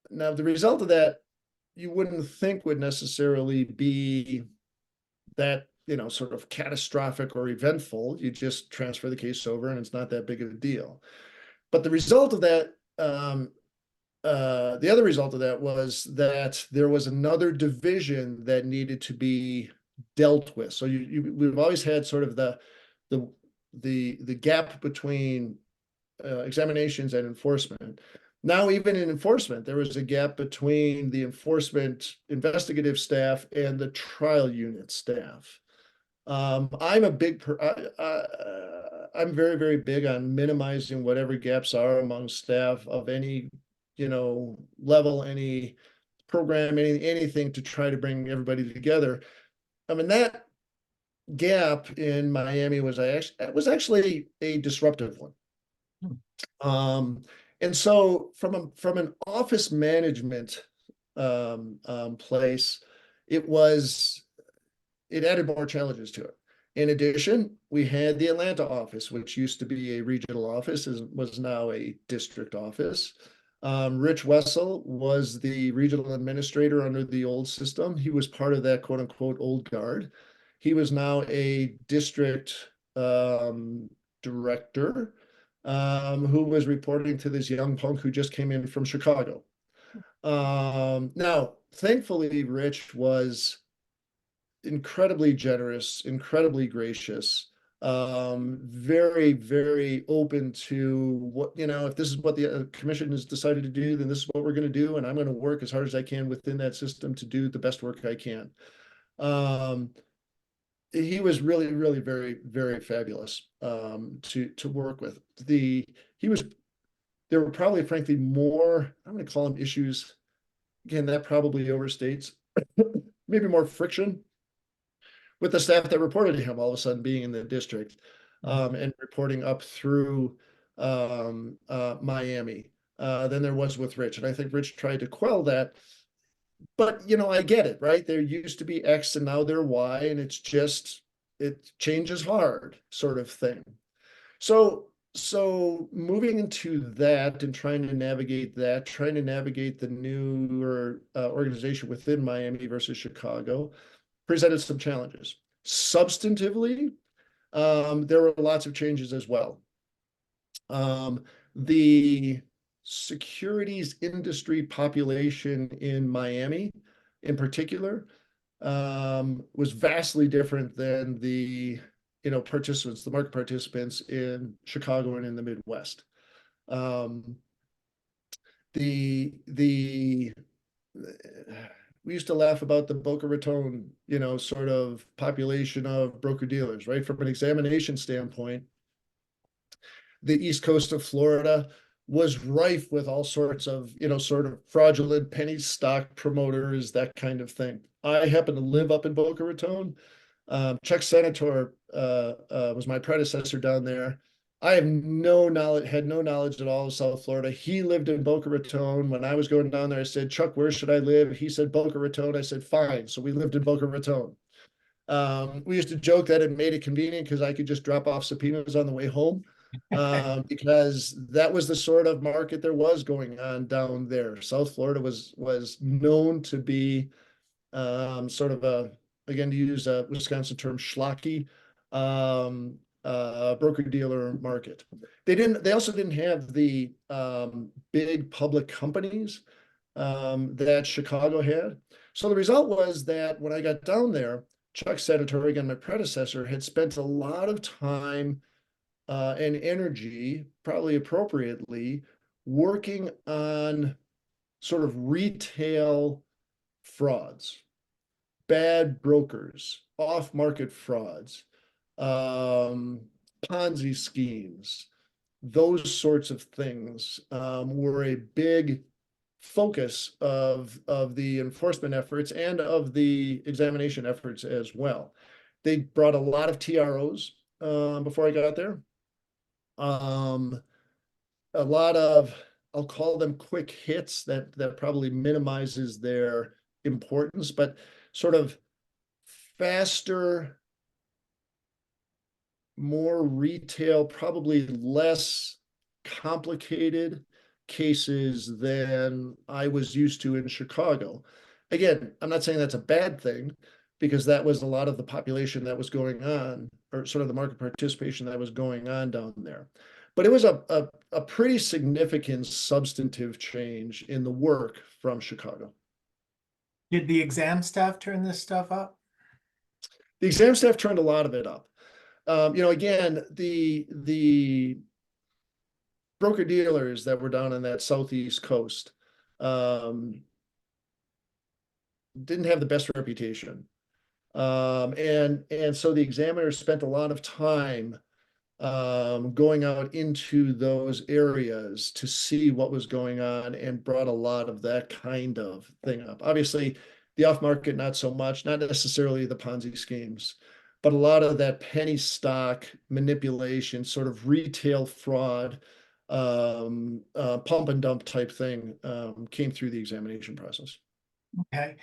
the result of that, you wouldn't think would necessarily be that, sort of catastrophic or eventful. You just transfer the case over and it's not that big of a deal. But the result of that, the other result of that was that there was another division that needed to be dealt with. So we've always had sort of the gap between examinations and enforcement. Now, even in enforcement, there was a gap between the enforcement investigative staff and the trial unit staff. I'm very, very big on minimizing whatever gaps are among staff of any, level, any program, anything to try to bring everybody together. I mean, that gap in Miami was actually a disruptive one. And so from an office management place, it added more challenges to it. In addition, we had the Atlanta office, which used to be a regional office, was now a district office. Rich Wessel was the regional administrator under the old system. He was part of that quote unquote old guard. He was now a district director who was reporting to this young punk who just came in from Chicago. Now, thankfully, Rich was incredibly generous, incredibly gracious, very, very open to what, if this is what the commission has decided to do, then this is what we're going to do. And I'm going to work as hard as I can within that system to do the best work I can. He was really, really very, very fabulous to work with. There were probably, frankly, more, I'm going to call them issues. Again, that probably overstates, maybe more friction with the staff that reported to him all of a sudden being in the district and reporting up through Miami than there was with Rich. And I think Rich tried to quell that. But, I get it, right? There used to be X and now they're Y, and it changes hard sort of thing. So moving into that and trying to navigate the newer organization within Miami versus Chicago presented some challenges. Substantively, there were lots of changes as well. The securities industry population in Miami, in particular, was vastly different than the participants, the market participants in Chicago and in the Midwest. The we used to laugh about the Boca Raton, sort of population of broker dealers, right? From an examination standpoint, the east coast of Florida was rife with all sorts of, sort of fraudulent penny stock promoters, that kind of thing. I happen to live up in Boca Raton. Chuck Senator was my predecessor down there. I have no knowledge, had no knowledge at all of South Florida. He lived in Boca Raton. When I was going down there, I said, Chuck, where should I live? He said, Boca Raton. I said, fine. So we lived in Boca Raton. We used to joke that it made it convenient because I could just drop off subpoenas on the way home, because that was the sort of market there was going on down there. South Florida was known to be sort of again, to use a Wisconsin term, schlocky broker dealer market. They also didn't have the big public companies that Chicago had. So the result was that when I got down there, Chuck Senator, again, my predecessor, had spent a lot of time and energy, probably appropriately, working on sort of retail frauds, bad brokers, off-market frauds, Ponzi schemes, those sorts of things were a big focus of the enforcement efforts and of the examination efforts as well. They brought a lot of TROs before I got there. A lot of, I'll call them quick hits, that probably minimizes their importance, but sort of faster, more retail, probably less complicated cases than I was used to in Chicago. Again, I'm not saying that's a bad thing, because that was a lot of the population that was going on, or sort of the market participation that was going on down there. But it was a pretty significant substantive change in the work from Chicago. Did the exam staff turn this stuff up? The exam staff turned a lot of it up. Again, the broker dealers that were down on that southeast coast didn't have the best reputation. And so the examiners spent a lot of time going out into those areas to see what was going on, and brought a lot of that kind of thing up. Obviously, the off market, not so much, not necessarily the Ponzi schemes, but a lot of that penny stock manipulation, sort of retail fraud, pump and dump type thing came through the examination process. Okay.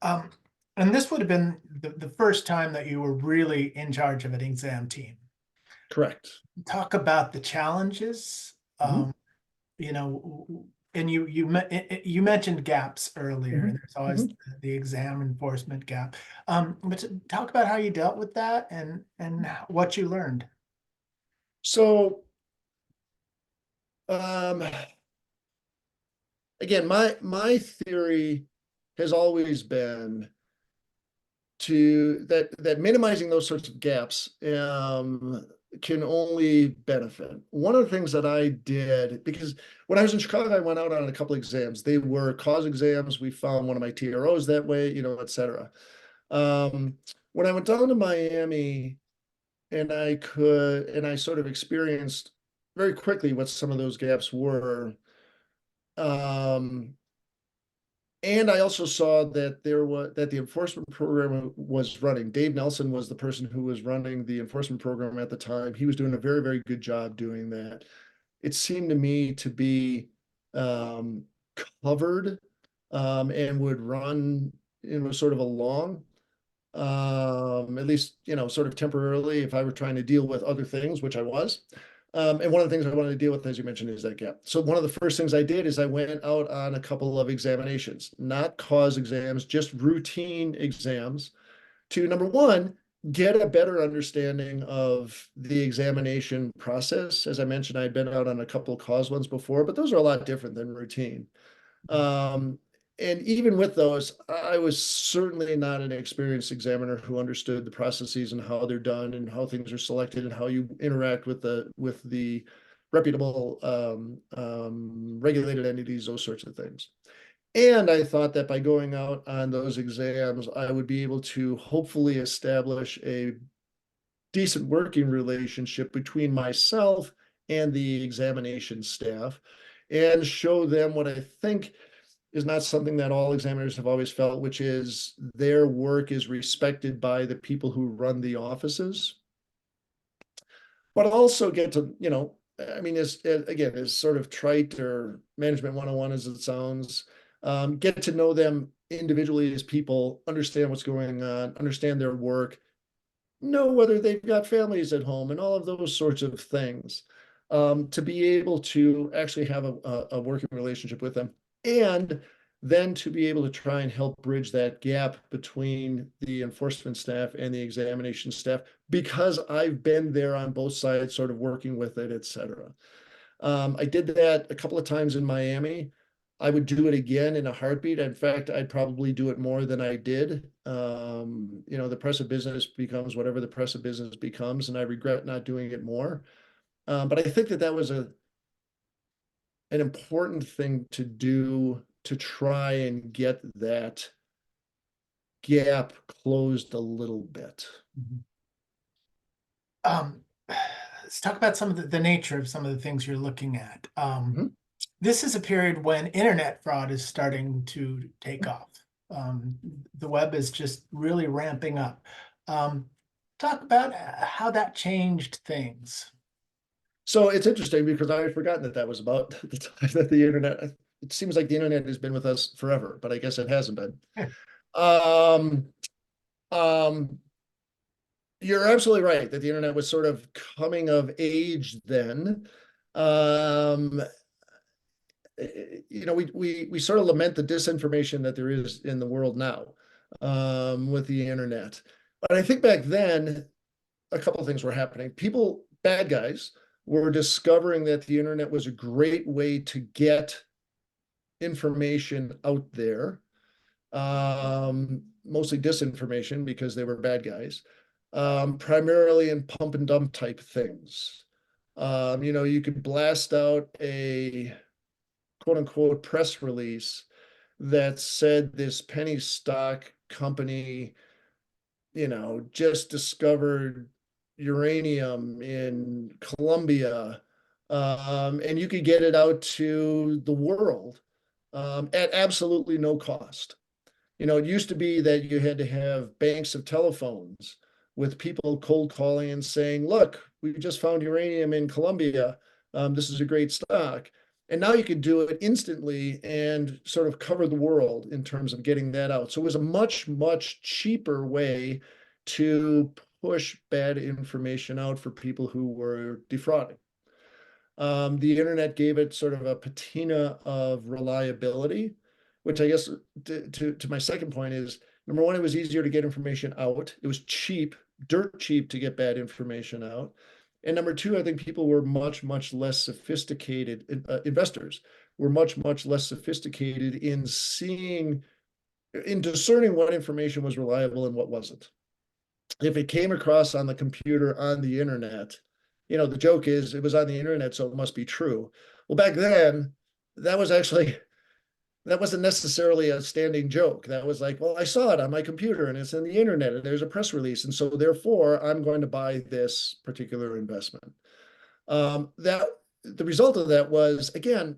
And this would have been the first time that you were really in charge of an exam team. Correct. Talk about the challenges, Mhm. you know, and you mentioned gaps earlier, and there's always the exam enforcement gap. But talk about how you dealt with that and what you learned. So, again, my theory has always been that minimizing those sorts of gaps can only benefit. One of the things that I did, because when I was in Chicago, I went out on a couple of exams. They were cause exams. We found one of my TROs that way, et cetera. When I went down to Miami, and I sort of experienced very quickly what some of those gaps were. And I also saw that the enforcement program was running. Dave Nelson was the person who was running the enforcement program at the time. He was doing a very, very good job doing that. It seemed to me to be covered and would run, sort of along, at least, sort of temporarily, if I were trying to deal with other things, which I was. And one of the things I wanted to deal with, as you mentioned, is that gap. So one of the first things I did is I went out on a couple of examinations, not cause exams, just routine exams, to, number one, get a better understanding of the examination process. As I mentioned, I'd been out on a couple of cause ones before, but those are a lot different than routine. And even with those, I was certainly not an experienced examiner who understood the processes and how they're done and how things are selected and how you interact with the reputable regulated entities, those sorts of things. And I thought that by going out on those exams, I would be able to hopefully establish a decent working relationship between myself and the examination staff and show them what I think is not something that all examiners have always felt, which is their work is respected by the people who run the offices. But also get to, I mean, again, as sort of trite or management 101 as it sounds, get to know them individually as people, understand what's going on, understand their work, know whether they've got families at home and all of those sorts of things, to be able to actually have a working relationship with them. And then to be able to try and help bridge that gap between the enforcement staff and the examination staff, because I've been there on both sides, sort of working with it, et cetera. I did that a couple of times in Miami. I would do it again in a heartbeat. In fact, I'd probably do it more than I did. The press of business becomes whatever the press of business becomes, and I regret not doing it more. But I think that was an important thing to do to try and get that gap closed a little bit. Let's talk about some of the nature of some of the things you're looking at. Mhm. This is a period when internet fraud is starting to take off. The web is just really ramping up. Talk about how that changed things. So it's interesting because I had forgotten that was about the time that the internet, it seems like the internet has been with us forever, but I guess it hasn't been. Um, um, you're absolutely right that the internet was sort of coming of age then. Um, we sort of lament the disinformation that there is in the world now, with the internet. But I think back then, a couple of things were happening. People, bad guys, were discovering that the internet was a great way to get information out there, mostly disinformation because they were bad guys, primarily in pump and dump type things. You could blast out a quote unquote press release that said this penny stock company, just discovered uranium in Colombia, and you could get it out to the world, at absolutely no cost. It used to be that you had to have banks of telephones with people cold calling and saying, look, we just found uranium in Colombia. This is a great stock. And now you could do it instantly and sort of cover the world in terms of getting that out. So it was a much, much cheaper way to push bad information out for people who were defrauding. The internet gave it sort of a patina of reliability, which I guess to my second point is, number one, it was easier to get information out. It was cheap, dirt cheap to get bad information out. And number two, I think people were much, much less sophisticated. Investors were much, much less sophisticated in discerning what information was reliable and what wasn't. If it came across on the computer on the internet, the joke is it was on the internet, so it must be true. Well, back then, that was actually that wasn't necessarily a standing joke. That was like, well, I saw it on my computer and it's in the internet and there's a press release. And so therefore I'm going to buy this particular investment. That the result of that was, again,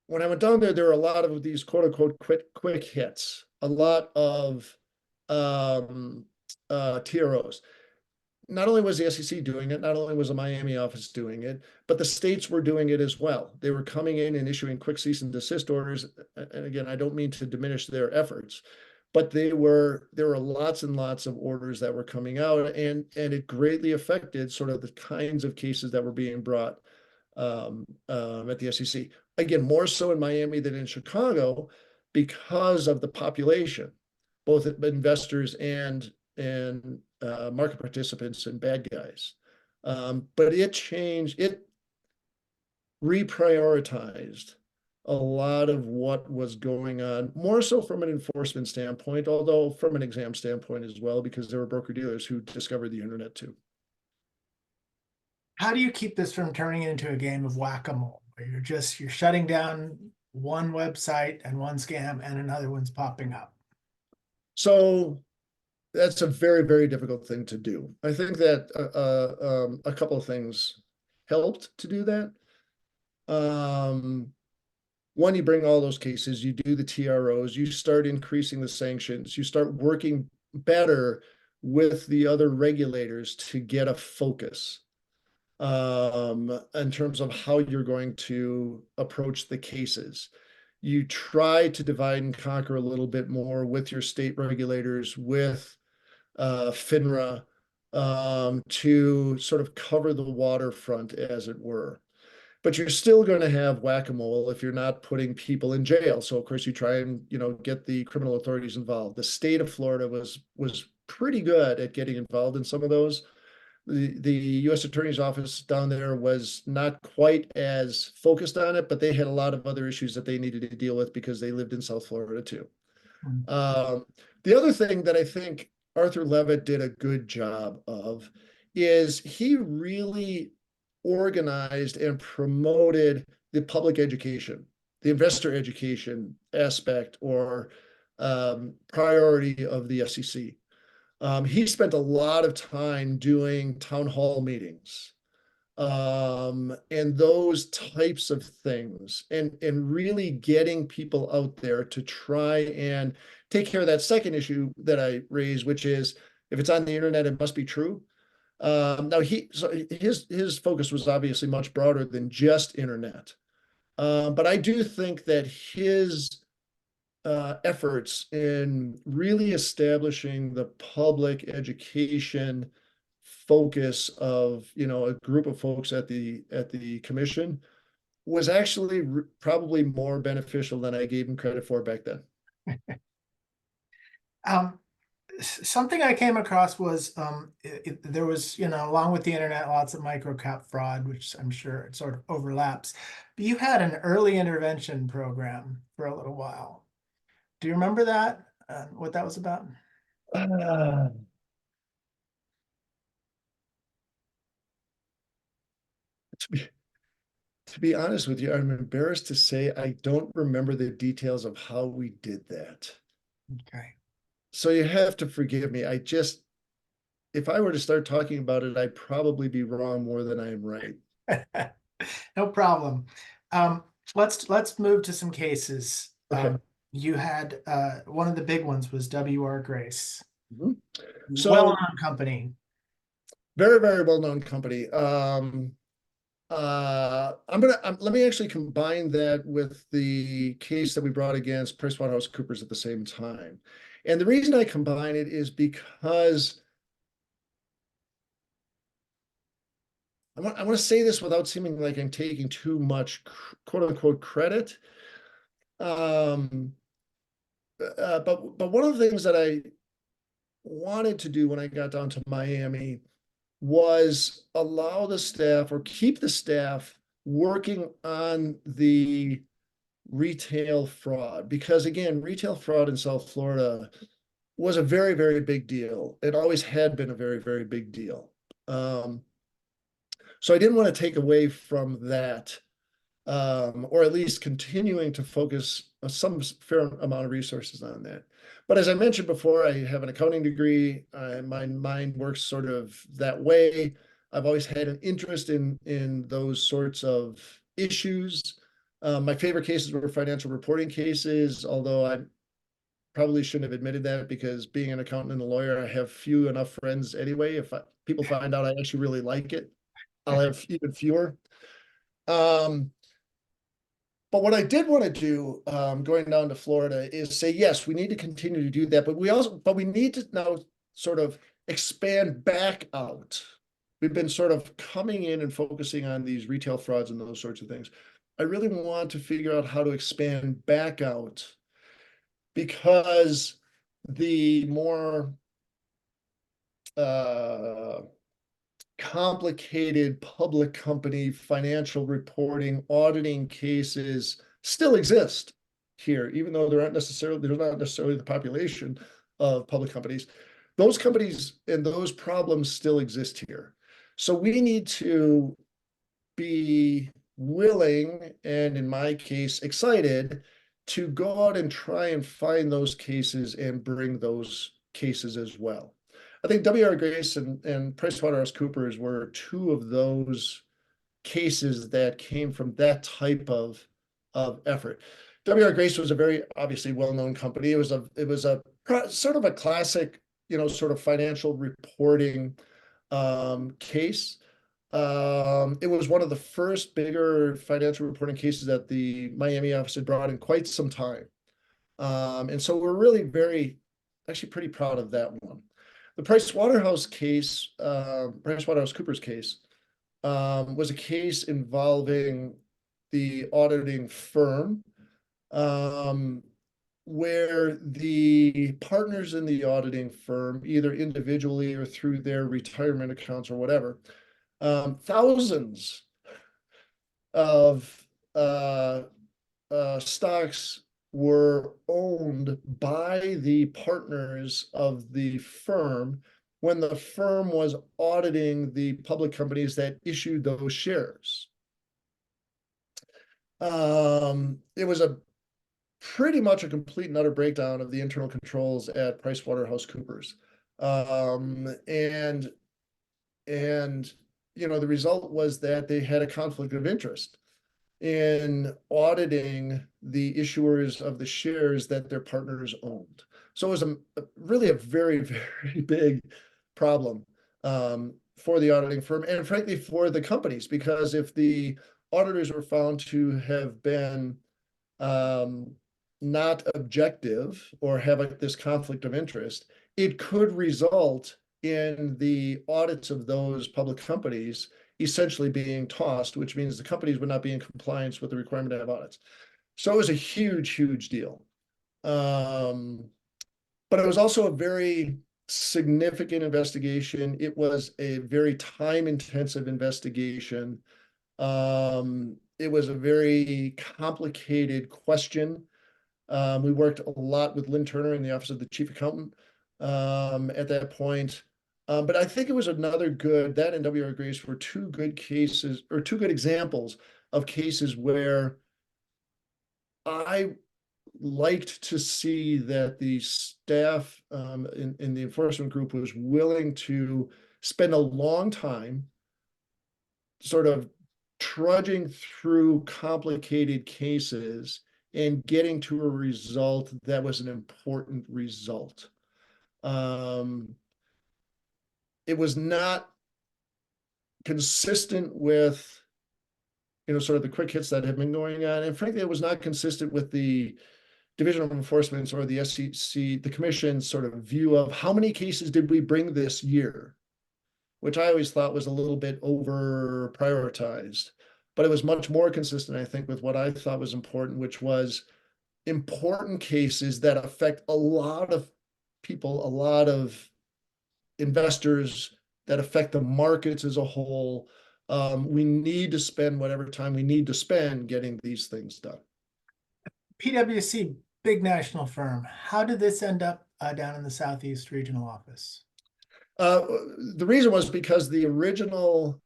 when I went down there were a lot of these quote unquote quick hits, a lot of TROs. Not only was the SEC doing it, not only was the Miami office doing it, but the states were doing it as well. They were coming in and issuing quick cease and desist orders. And again, I don't mean to diminish their efforts, but there were lots and lots of orders that were coming out, and it greatly affected sort of the kinds of cases that were being brought, at the SEC. Again, more so in Miami than in Chicago because of the population, both investors and market participants and bad guys. But it reprioritized a lot of what was going on, more so from an enforcement standpoint, although from an exam standpoint as well, because there were broker-dealers who discovered the internet too. How do you keep this from turning into a game of whack-a-mole, where you're shutting down one website and one scam and another one's popping up? So that's a very, very difficult thing to do. I think that a couple of things helped to do that. One, you bring all those cases, you do the TROs, you start increasing the sanctions, you start working better with the other regulators to get a focus in terms of how you're going to approach the cases. You try to divide and conquer a little bit more with your state regulators, with FINRA, to sort of cover the waterfront, as it were. But you're still going to have whack-a-mole if you're not putting people in jail. So of course you try and, get the criminal authorities involved. The state of Florida was pretty good at getting involved in some of those. The U.S. Attorney's Office down there was not quite as focused on it, but they had a lot of other issues that they needed to deal with because they lived in South Florida too. Mm. The other thing that I think Arthur Levitt did a good job of is he really organized and promoted the public education, the investor education aspect or priority of the SEC. He spent a lot of time doing town hall meetings and those types of things, and really getting people out there to try and take care of that second issue that I raised, which is if it's on the internet, it must be true. Now his focus was obviously much broader than just internet, but I do think that his efforts in really establishing the public education focus of a group of folks at the commission was actually probably more beneficial than I gave him credit for back then. Something I came across was there was, along with the internet, lots of microcap fraud, which I'm sure it sort of overlaps. But you had an early intervention program for a little while. Do you remember that? What that was about? Uh, to be to be honest with you, I'm embarrassed to say I don't remember the details of how we did that. Okay. So you have to forgive me. If I were to start talking about it, I'd probably be wrong more than I am right. No problem. Let's move to some cases. Okay. You had one of the big ones was W.R. Grace. Mhm. So Well-known company. very, very well-known company. Let me actually combine that with the case that we brought against PricewaterhouseCoopers at the same time. And the reason I combine it is because I want to say this without seeming like I'm taking too much quote unquote credit. But one of the things that I wanted to do when I got down to Miami was allow the staff or keep the staff working on the retail fraud, because again, retail fraud in South Florida was a very, very big deal. It always had been a very, very big deal. So I didn't want to take away from that, or at least continuing to focus some fair amount of resources on that. But as I mentioned before, I have an accounting degree. My mind works sort of that way. I've always had an interest in those sorts of issues. My favorite cases were financial reporting cases, although I probably shouldn't have admitted that because being an accountant and a lawyer, I have few enough friends anyway. If people find out I actually really like it, I'll have even fewer. But what I did want to do, going down to Florida, is say, yes, we need to continue to do that, but we need to now sort of expand back out. We've been sort of coming in and focusing on these retail frauds and those sorts of things. I really want to figure out how to expand back out, because the more complicated public company financial reporting, auditing cases still exist here, even though there's not necessarily the population of public companies. Those companies and those problems still exist here. So we need to be willing, and in my case, excited to go out and try and find those cases and bring those cases as well. I think W.R. Grace and PricewaterhouseCoopers were two of those cases that came from that type of effort. W.R. Grace was a very obviously well-known company. It was a sort of a classic, sort of financial reporting case. It was one of the first bigger financial reporting cases that the Miami office had brought in quite some time. And so we're really actually pretty proud of that one. The PricewaterhouseCoopers case, was a case involving the auditing firm, where the partners in the auditing firm, either individually or through their retirement accounts or whatever, thousands of stocks were owned by the partners of the firm when the firm was auditing the public companies that issued those shares. It was pretty much a complete and utter breakdown of the internal controls at PricewaterhouseCoopers. And the result was that they had a conflict of interest in auditing the issuers of the shares that their partners owned. So it was really a very, very big problem for the auditing firm and frankly for the companies, because if the auditors were found to have been not objective or have this conflict of interest, it could result in the audits of those public companies essentially being tossed, which means the companies would not be in compliance with the requirement to have audits. So it was a huge, huge deal. But it was also a very significant investigation. It was a very time-intensive investigation. It was a very complicated question. We worked a lot with Lynn Turner in the office of the chief accountant at that point. But I think it was that and W.R. Grace were two good cases, or two good examples of cases where I liked to see that the staff in the enforcement group was willing to spend a long time sort of trudging through complicated cases and getting to a result that was an important result. It was not consistent with, sort of the quick hits that have been going on. And frankly, it was not consistent with the Division of Enforcement or the SEC, the commission's sort of view of how many cases did we bring this year, which I always thought was a little bit over prioritized. But it was much more consistent, I think, with what I thought was important, which was important cases that affect a lot of people, a lot of investors, that affect the markets as a whole. We need to spend whatever time we need to spend getting these things done. PwC, big national firm. How did this end up down in the Southeast Regional Office? The reason was because the original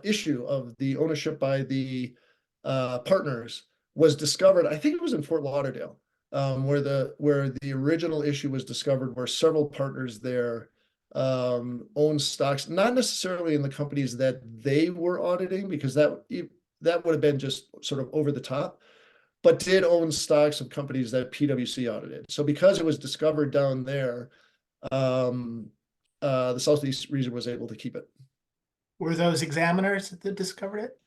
issue of the ownership by the partners was discovered, I think it was in Fort Lauderdale, where the original issue was discovered, where several partners there own stocks, not necessarily in the companies that they were auditing, because that would have been just sort of over the top, but did own stocks of companies that PwC audited. So because it was discovered down there, the Southeast region was able to keep it. Were those examiners that discovered it?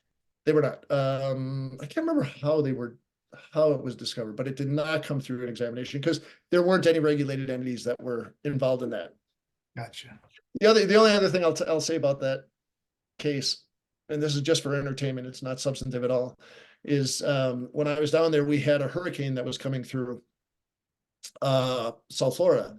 They were not. I can't remember how it was discovered, but it did not come through an examination because there weren't any regulated entities that were involved in that. Gotcha. The only other thing I'll say about that case, and this is just for entertainment, it's not substantive at all, is when I was down there, we had a hurricane that was coming through South Florida.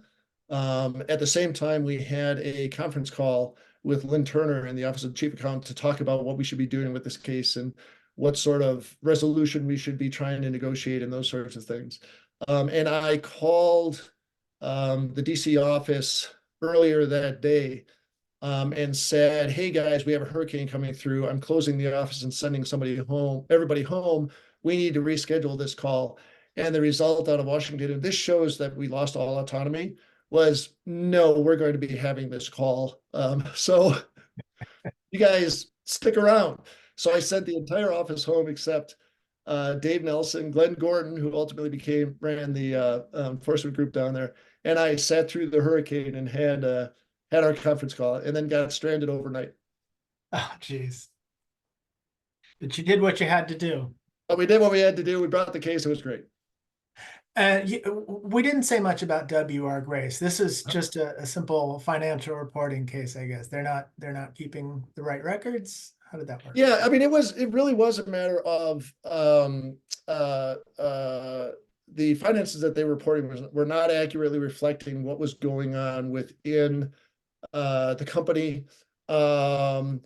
At the same time, we had a conference call with Lynn Turner in the Office of the Chief Accountant to talk about what we should be doing with this case and what sort of resolution we should be trying to negotiate and those sorts of things. And I called the DC office earlier that day and said, "Hey guys, we have a hurricane coming through. I'm closing the office and sending everybody home. We need to reschedule this call." And the result out of Washington, and this shows that we lost all autonomy, was no, we're going to be having this call. So you guys stick around. So I sent the entire office home except Dave Nelson, Glenn Gordon, who ultimately ran the enforcement group down there, and I sat through the hurricane and had our conference call, and then got stranded overnight. Oh, geez. But you did what you had to do. But we did what we had to do. We brought the case. It was great. We didn't say much about W.R. Grace. This is just a simple financial reporting case, I guess. They're not keeping the right records. How did that work? Yeah, I mean, it really was a matter of the finances that they were reporting were not accurately reflecting what was going on within the company. W.R.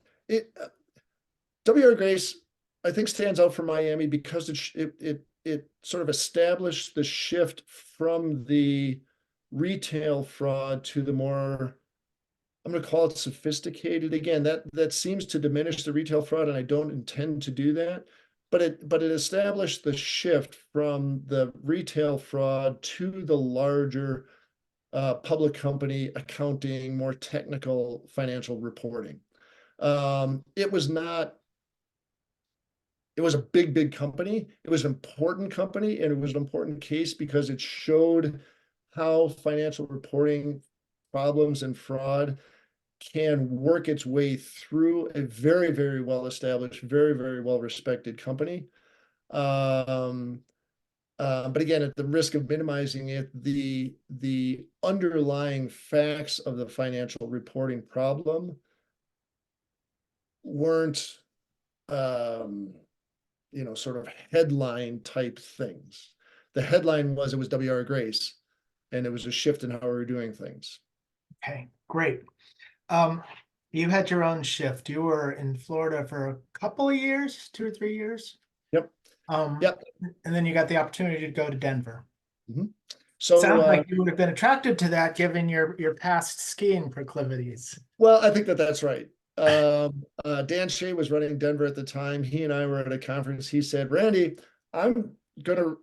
Grace, I think, stands out for Miami because it sort of established the shift from the retail fraud to the more, I'm going to call it sophisticated. Again, that seems to diminish the retail fraud, and I don't intend to do that. But it established the shift from the retail fraud to the larger public company accounting, more technical financial reporting. It was not. It was a big company. It was an important company, and it was an important case because it showed how financial reporting problems and fraud can work its way through a very well established, very well respected company. But again, at the risk of minimizing it, the underlying facts of the financial reporting problem weren't sort of headline type things. The headline was it was W.R. Grace, and it was a shift in how we were doing things. Okay, great. You had your own shift. You were in Florida for a couple of years, 2 or 3 years. Yep. Yep. And then you got the opportunity to go to Denver. Mm-hmm. So sounds like you would have been attracted to that given your past skiing proclivities. Well, I think that's right. Dan Shea was running Denver at the time. He and I were at a conference. He said, "Randy, I'm going to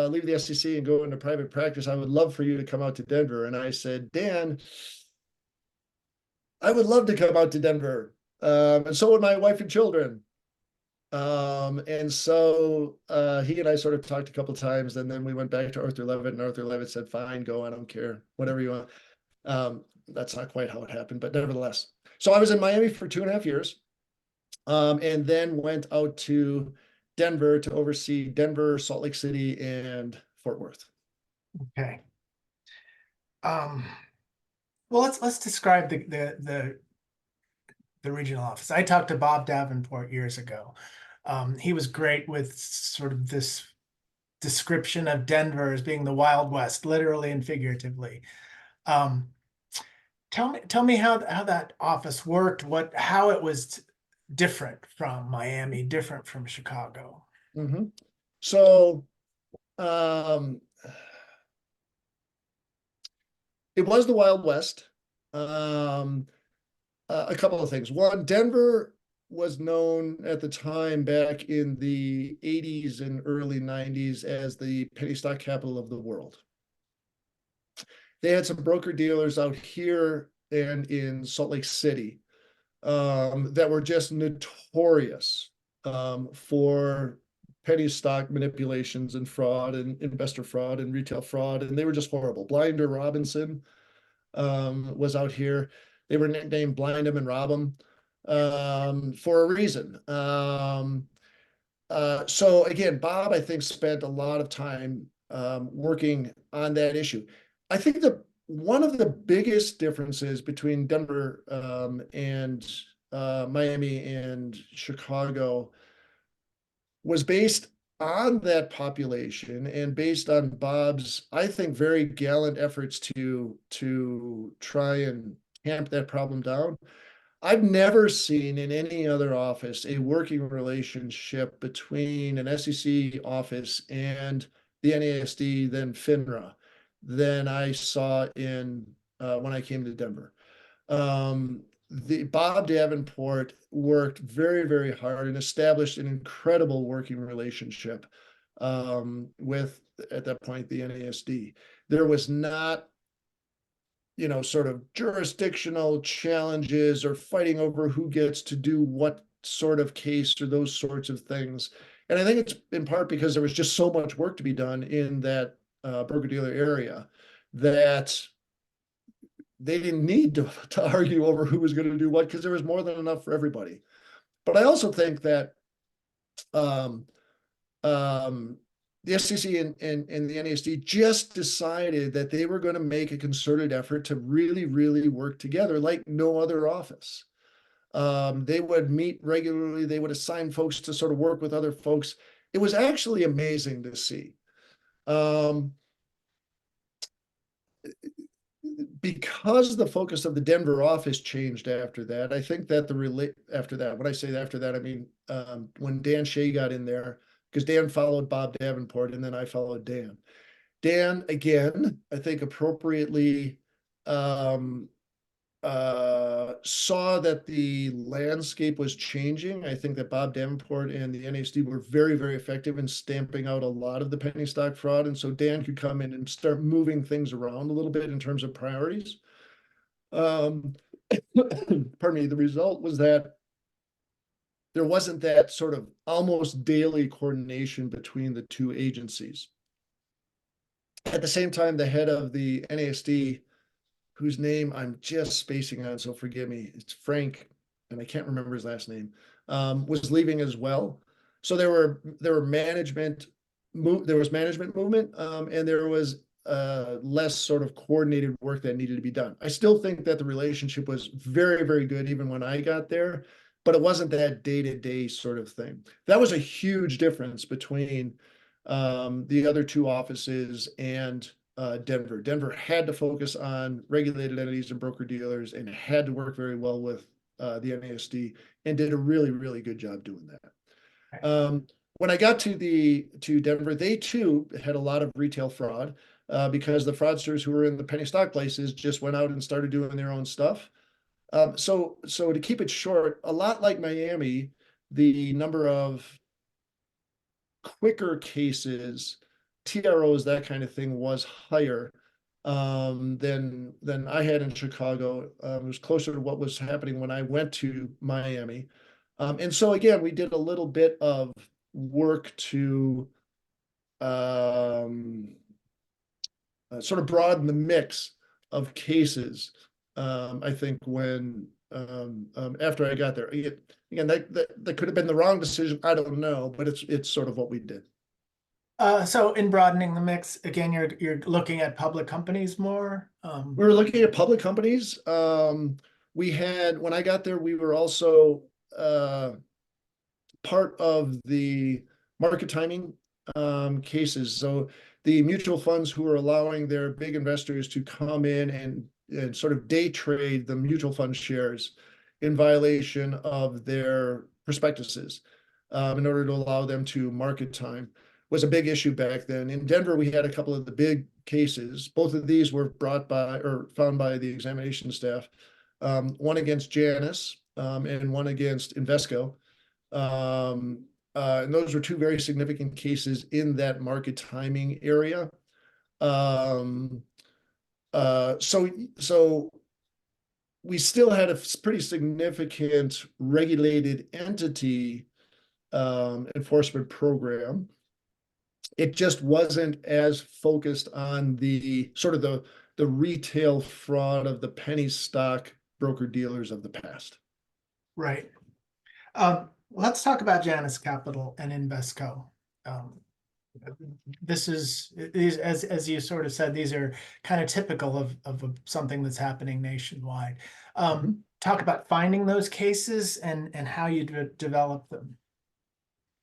leave the SEC and go into private practice. I would love for you to come out to Denver." And I said, "Dan, I would love to come out to Denver. And so would my wife and children." And so he and I sort of talked a couple of times, and then we went back to Arthur Levitt, and Arthur Levitt said, "Fine, go. I don't care. Whatever you want." That's not quite how it happened, but nevertheless. So I was in Miami for 2.5 years, and then went out to Denver to oversee Denver, Salt Lake City, and Fort Worth. Okay. Well, let's describe the regional office. I talked to Bob Davenport years ago. He was great with sort of this description of Denver as being the Wild West, literally and figuratively. Tell me how that office worked, how it was different from Miami, different from Chicago. Mm-hmm. So it was the Wild West. A couple of things. One, Denver was known at the time back in the 80s and early 90s as the penny stock capital of the world. They had some broker dealers out here and in Salt Lake City that were just notorious for penny stock manipulations and fraud and investor fraud and retail fraud, and they were just horrible. Blinder Robinson was out here. They were nicknamed Blind 'em and Rob 'em for a reason. So again, Bob, I think, spent a lot of time working on that issue. I think one of the biggest differences between Denver and Miami and Chicago was based on that population and based on Bob's, I think, very gallant efforts to try and tamp that problem down. I've never seen in any other office a working relationship between an SEC office and the NASD, then FINRA, than I saw in when I came to Denver. The Bob Davenport worked very, very hard and established an incredible working relationship with, at that point, the NASD. There was not, sort of jurisdictional challenges or fighting over who gets to do what sort of case or those sorts of things. And I think it's in part because there was just so much work to be done in that broker-dealer area that they didn't need to argue over who was going to do what, because there was more than enough for everybody. But I also think that um, the SEC and the NASD just decided that they were going to make a concerted effort to really, really work together like no other office. They would meet regularly. They would assign folks to sort of work with other folks. It was actually amazing to see. Because the focus of the Denver office changed after that, I think that after that, when I say after that, I mean when Dan Shea got in there, because Dan followed Bob Davenport and then I followed Dan. Dan, again, I think appropriately saw that the landscape was changing. I think that Bob Davenport and the NASD were very, very effective in stamping out a lot of the penny stock fraud. And so Dan could come in and start moving things around a little bit in terms of priorities. Pardon me, the result was that there wasn't that sort of almost daily coordination between the two agencies. At the same time, the head of the NASD, whose name I'm just spacing on, so forgive me, it's Frank, and I can't remember his last name, was leaving as well. So there was management movement, and there was less sort of coordinated work that needed to be done. I still think that the relationship was very, very good even when I got there, but it wasn't that day-to-day sort of thing. That was a huge difference between the other two offices and Denver. Denver had to focus on regulated entities and broker dealers and had to work very well with the NASD and did a really, really good job doing that. When I got to Denver, they too had a lot of retail fraud because the fraudsters who were in the penny stock places just went out and started doing their own stuff. So to keep it short, a lot like Miami, the number of quicker cases, TROs, that kind of thing, was higher than I had in Chicago. It was closer to what was happening when I went to Miami. And so again, we did a little bit of work to sort of broaden the mix of cases. I think when after I got there, again, that could have been the wrong decision. I don't know, but it's sort of what we did. So in broadening the mix, again, you're looking at public companies more. We were looking at public companies. We had, when I got there, we were also part of the market timing cases. So the mutual funds who are allowing their big investors to come in and sort of day trade the mutual fund shares in violation of their prospectuses in order to allow them to market time was a big issue back then. In Denver, we had a couple of the big cases. Both of these were brought by or found by the examination staff. One against Janus and one against Invesco. And those were two very significant cases in that market timing area. So we still had a pretty significant regulated entity enforcement program. It just wasn't as focused on the sort of the retail fraud of the penny stock broker dealers of the past. Right. Let's talk about Janus Capital and Invesco. This is as you sort of said, these are kind of typical of something that's happening nationwide. Talk about finding those cases and how you develop them.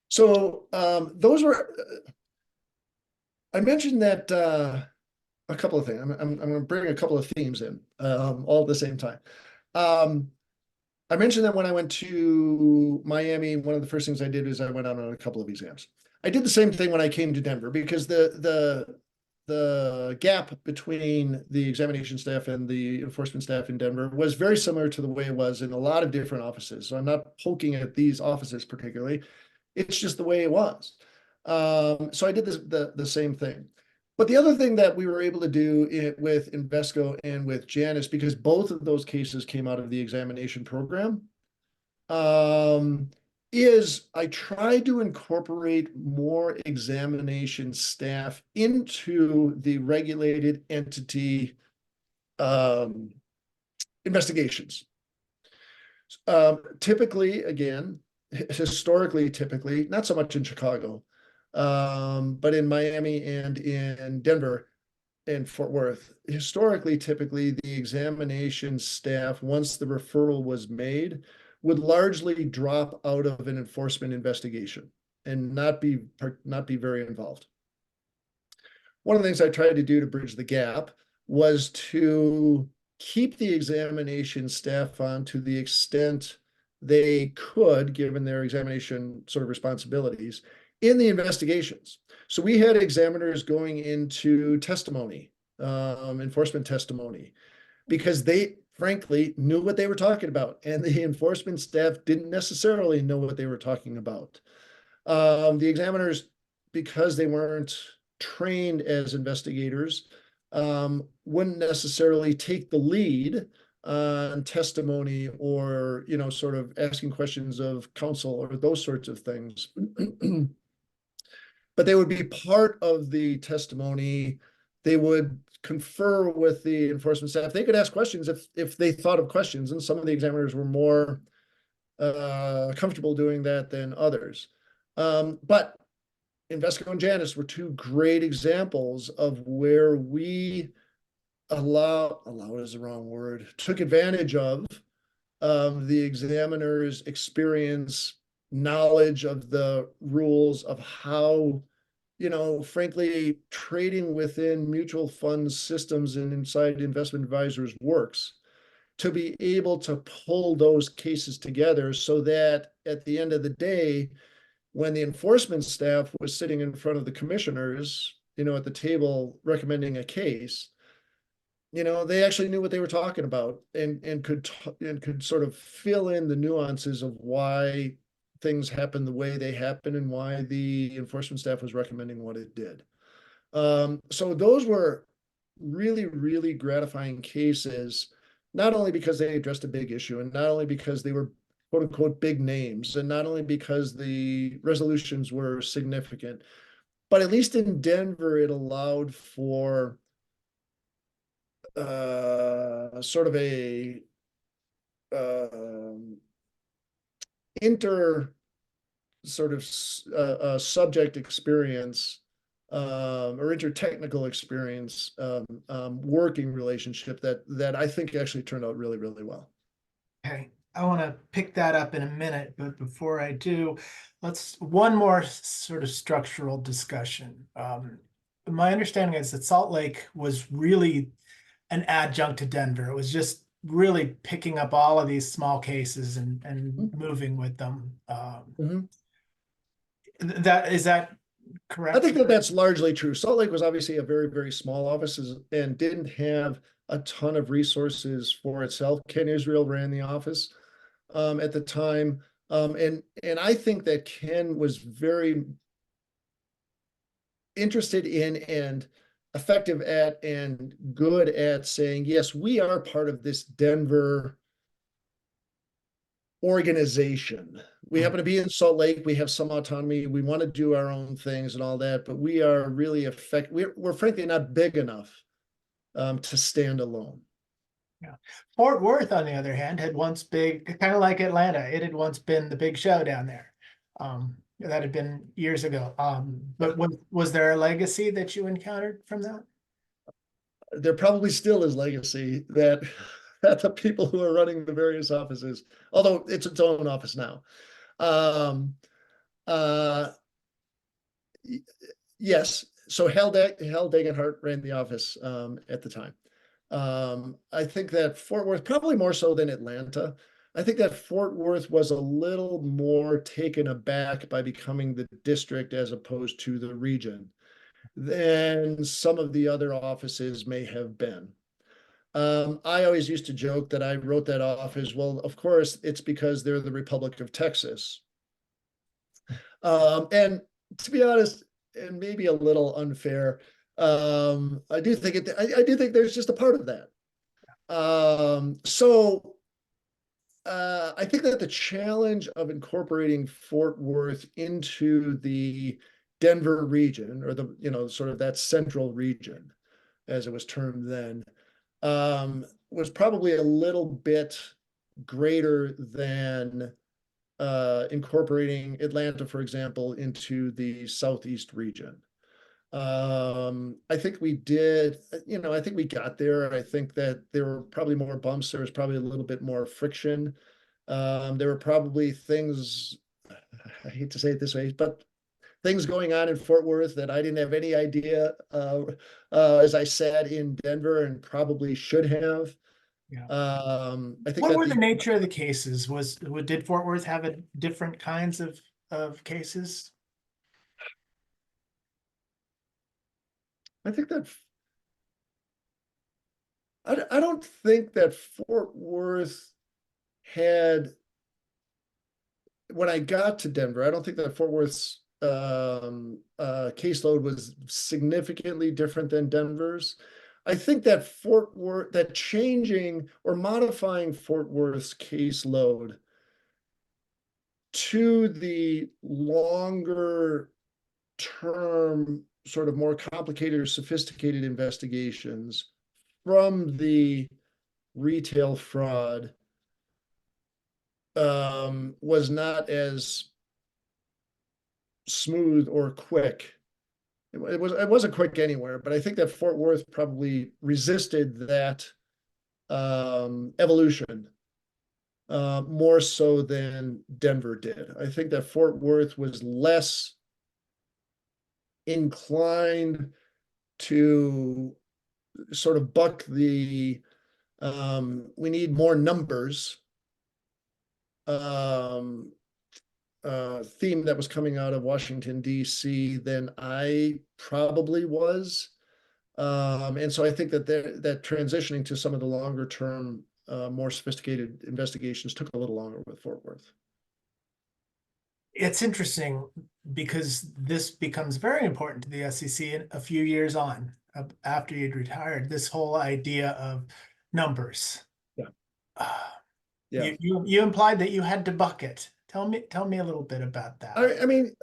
So those were, I mentioned that a couple of things. I'm going to bring a couple of themes in all at the same time. I mentioned that when I went to Miami, one of the first things I did is I went out on a couple of exams. I did the same thing when I came to Denver because the the gap between the examination staff and the enforcement staff in Denver was very similar to the way it was in a lot of different offices. So I'm not poking at these offices particularly. It's just the way it was. So I did the same thing. But the other thing that we were able to do with Invesco and with Janus, because both of those cases came out of the examination program, is I tried to incorporate more examination staff into the regulated entity investigations. Typically, again, historically, typically, not so much in Chicago, but in Miami and in Denver and Fort Worth, historically, typically the examination staff, once the referral was made, would largely drop out of an enforcement investigation and not be very involved. One of the things I tried to do to bridge the gap was to keep the examination staff on to the extent they could, given their examination sort of responsibilities, in the investigations. So we had examiners going into testimony, enforcement testimony, because they frankly knew what they were talking about, and the enforcement staff didn't necessarily know what they were talking about. The examiners, because they weren't trained as investigators, wouldn't necessarily take the lead on testimony or, sort of asking questions of counsel or those sorts of things. But they would be part of the testimony. They would confer with the enforcement staff. They could ask questions if they thought of questions, and some of the examiners were more comfortable doing that than others. But Invesco and Janus were two great examples of where we allow is the wrong word, took advantage of the examiner's experience, knowledge of the rules of how, frankly, trading within mutual fund systems and inside investment advisors works, to be able to pull those cases together so that at the end of the day, when the enforcement staff was sitting in front of the commissioners, at the table recommending a case, they actually knew what they were talking about and could sort of fill in the nuances of why things happen the way they happen and why the enforcement staff was recommending what it did. So those were really, really gratifying cases, not only because they addressed a big issue and not only because they were quote unquote big names and not only because the resolutions were significant, but at least in Denver, it allowed for sort of a subject experience or intertechnical experience working relationship that I think actually turned out really, really well. Okay, I want to pick that up in a minute, but before I do, one more sort of structural discussion. My understanding is that Salt Lake was really an adjunct to Denver. It was just really picking up all of these small cases and moving with them. Is that correct? I think that's largely true. Salt Lake was obviously a very, very small office and didn't have a ton of resources for itself. Ken Israel ran the office at the time. And I think that Ken was very interested in and effective at and good at saying, yes, we are part of this Denver organization. We happen to be in Salt Lake. We have some autonomy. We want to do our own things and all that, but we are really we're frankly not big enough to stand alone. Yeah. Fort Worth, on the other hand, had once been kind of like Atlanta. It had once been the big show down there. That had been years ago. But was there a legacy that you encountered from that? There probably still is legacy that the people who are running the various offices, although it's its own office now. Yes. So Hal Dagenhart ran the office at the time. I think that Fort Worth, probably more so than Atlanta, I think that Fort Worth was a little more taken aback by becoming the district as opposed to the region. than some of the other offices may have been. I always used to joke that I wrote that off as, well, of course, it's because they're the Republic of Texas. And to be honest, and maybe a little unfair, I do think I do think there's just a part of that. I think that the challenge of incorporating Fort Worth into the Denver region, or the, sort of that central region, as it was termed then, was probably a little bit greater than incorporating Atlanta, for example, into the Southeast region. I think we did, I think we got there. I think that there were probably more bumps. There was probably a little bit more friction. There were probably things, I hate to say it this way, but things going on in Fort Worth that I didn't have any idea, as I sat in Denver, and probably should have. Yeah. I think What that were the nature of the cases? Did Fort Worth have different kinds of cases? I think that I don't think that Fort Worth had, when I got to Denver, I don't think that Fort Worth's caseload was significantly different than Denver's. I think that changing or modifying Fort Worth's caseload to the longer term, sort of more complicated or sophisticated investigations from the retail fraud was not as smooth or quick. It wasn't quick anywhere, but I think that Fort Worth probably resisted that evolution more so than Denver did. I think that Fort Worth was less inclined to sort of buck the we need more numbers theme that was coming out of Washington, D.C. than I probably was. And so I think that that transitioning to some of the longer term, more sophisticated investigations took a little longer with Fort Worth. It's interesting because this becomes very important to the SEC a few years on, after you'd retired, this whole idea of numbers. Yeah. Yeah. You implied that you had to bucket. Tell me a little bit about that. I mean,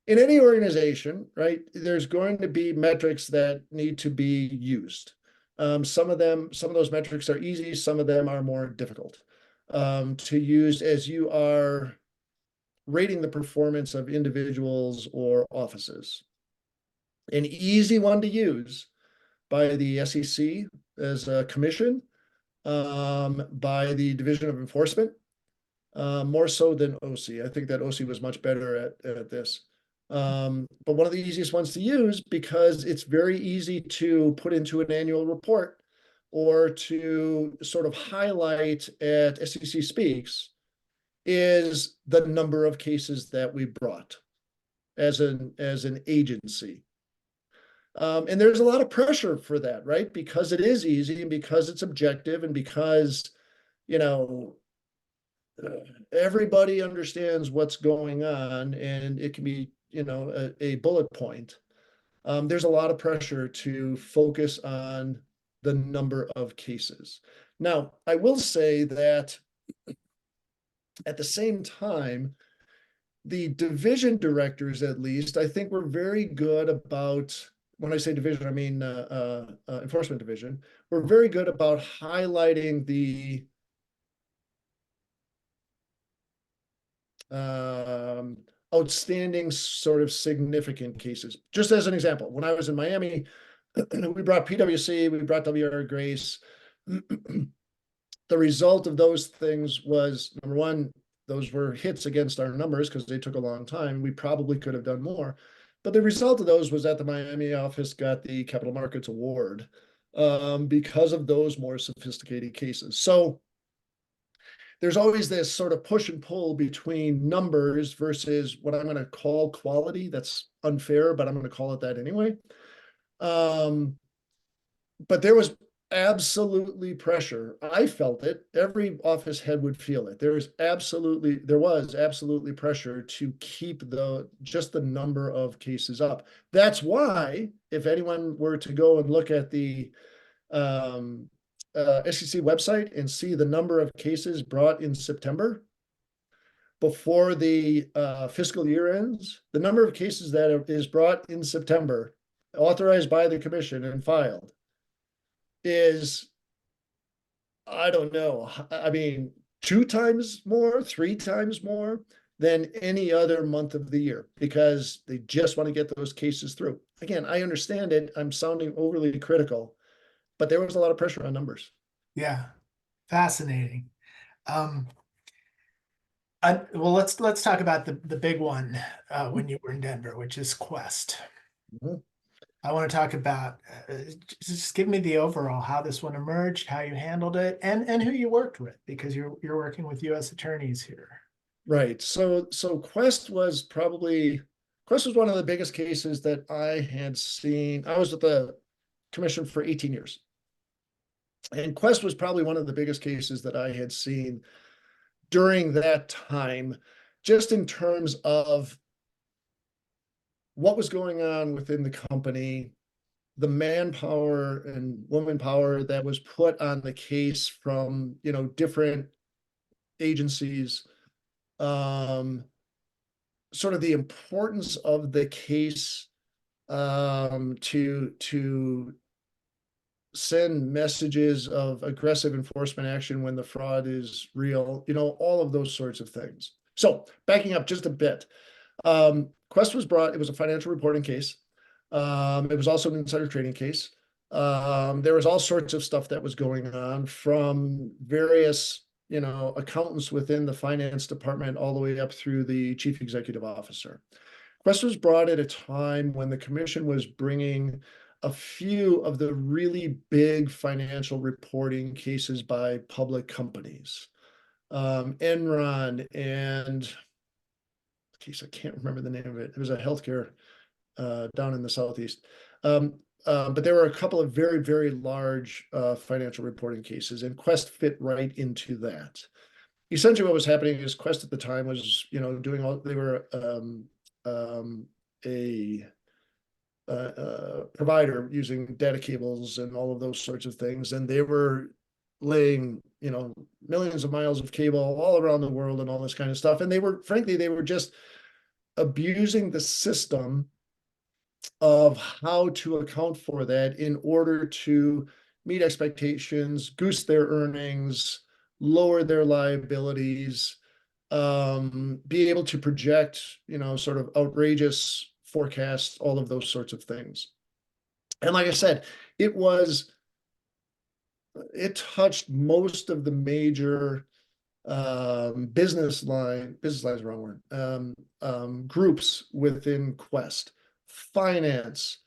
in any organization, right, there's going to be metrics that need to be used. Some of those metrics are easy, some of them are more difficult to use as you are rating the performance of individuals or offices. An easy one to use by the SEC as a commission, by the Division of Enforcement, more so than OC. I think that OC was much better at this. But one of the easiest ones to use, because it's very easy to put into an annual report or to sort of highlight at SEC Speaks, is the number of cases that we brought as an agency. And there's a lot of pressure for that, right? Because it is easy, and because it's objective, and because, everybody understands what's going on, and it can be, a bullet point. There's a lot of pressure to focus on the number of cases. Now, I will say that at the same time, the division directors, at least, I think, were very good about, when I say division, I mean enforcement division, we're very good about highlighting the outstanding sort of significant cases. Just as an example, when I was in Miami, we brought PwC, we brought WR Grace. The result of those things was, number one, those were hits against our numbers because they took a long time. We probably could have done more. But the result of those was that the Miami office got the Capital Markets Award because of those more sophisticated cases. So there's always this sort of push and pull between numbers versus what I'm going to call quality. That's unfair, but I'm going to call it that anyway. But there was absolutely pressure. I felt it. Every office head would feel it. There was absolutely pressure to keep just the number of cases up. That's why, if anyone were to go and look at the SEC website and see the number of cases brought in September before the fiscal year ends, the number of cases that is brought in September, authorized by the commission and filed, is, I don't know, I mean, 2 times more, 3 times more than any other month of the year, because they just want to get those cases through. Again, I understand it. I'm sounding overly critical, but there was a lot of pressure on numbers. Yeah, fascinating. Well, let's talk about the big one when you were in Denver, which is Quest. Mhm. I want to talk about just give me the overall how this one emerged, how you handled it, and who you worked with, because you're working with U.S. attorneys here. Right. So Quest was one of the biggest cases that I had seen. I was with the commission for 18 years. And Quest was probably one of the biggest cases that I had seen during that time, just in terms of what was going on within the company, the manpower and woman power that was put on the case from, different agencies, sort of the importance of the case, to send messages of aggressive enforcement action when the fraud is real, all of those sorts of things. So backing up just a bit, Quest was brought, it was a financial reporting case. It was also an insider trading case. There was all sorts of stuff that was going on, from various, accountants within the finance department all the way up through the chief executive officer. Quest was brought at a time when the commission was bringing a few of the really big financial reporting cases by public companies. Enron and, geez, I can't remember the name of it. It was a healthcare down in the Southeast. But there were a couple of very, very large financial reporting cases, and Quest fit right into that. Essentially, what was happening is Quest at the time was, doing all, they were a provider using data cables and all of those sorts of things, and they were laying, millions of miles of cable all around the world and all this kind of stuff. And they were just abusing the system of how to account for that in order to meet expectations, goose their earnings, lower their liabilities, be able to project, sort of outrageous forecasts, all of those sorts of things. And like I said, it touched most of the major business lines is the wrong word, groups within Quest: finance,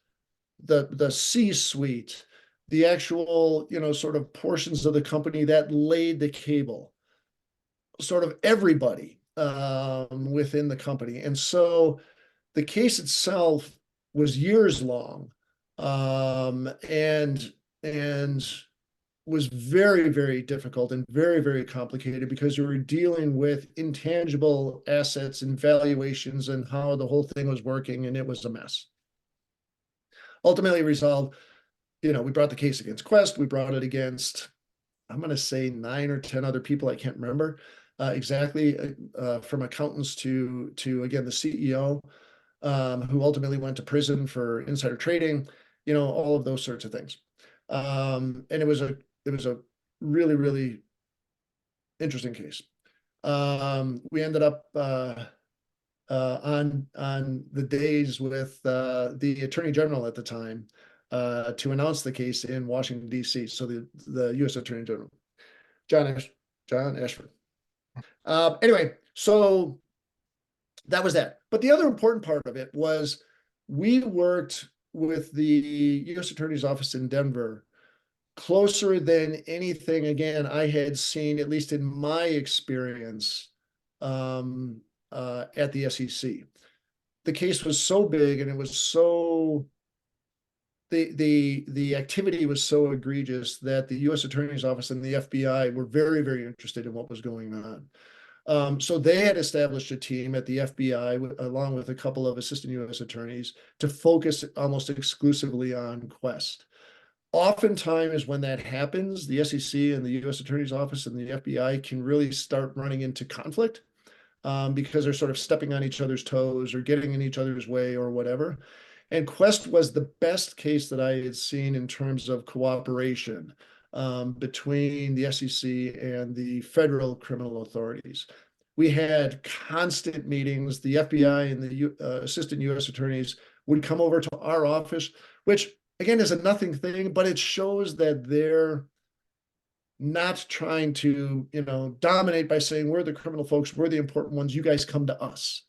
the C-suite, the actual, sort of portions of the company that laid the cable, sort of everybody within the company. And so the case itself was years long, and was very, very difficult and very, very complicated, because you were dealing with intangible assets and valuations and how the whole thing was working, and it was a mess. Ultimately resolved, we brought the case against Quest. We brought it against, I'm going to say 9 or 10 other people. I can't remember exactly, from accountants to again, the CEO, who ultimately went to prison for insider trading, all of those sorts of things. And it was a really, really interesting case. We ended up on the days with the Attorney General at the time to announce the case in Washington, D.C. So the U.S. Attorney General, John Ashford. Anyway, so that was that. But the other important part of it was we worked with the U.S. Attorney's Office in Denver closer than anything, again, I had seen, at least in my experience, at the SEC. The case was so big and it was so the activity was so egregious that the U.S. Attorney's Office and the FBI were very, very interested in what was going on. So they had established a team at the FBI, along with a couple of assistant U.S. attorneys, to focus almost exclusively on Quest. Oftentimes, when that happens, the SEC and the U.S. Attorney's Office and the FBI can really start running into conflict, because they're sort of stepping on each other's toes or getting in each other's way or whatever. And Quest was the best case that I had seen in terms of cooperation, between the SEC and the federal criminal authorities. We had constant meetings. The FBI and the assistant U.S. attorneys would come over to our office, which again is a nothing thing, but it shows that they're not trying to, dominate by saying, we're the criminal folks, we're the important ones, you guys come to us.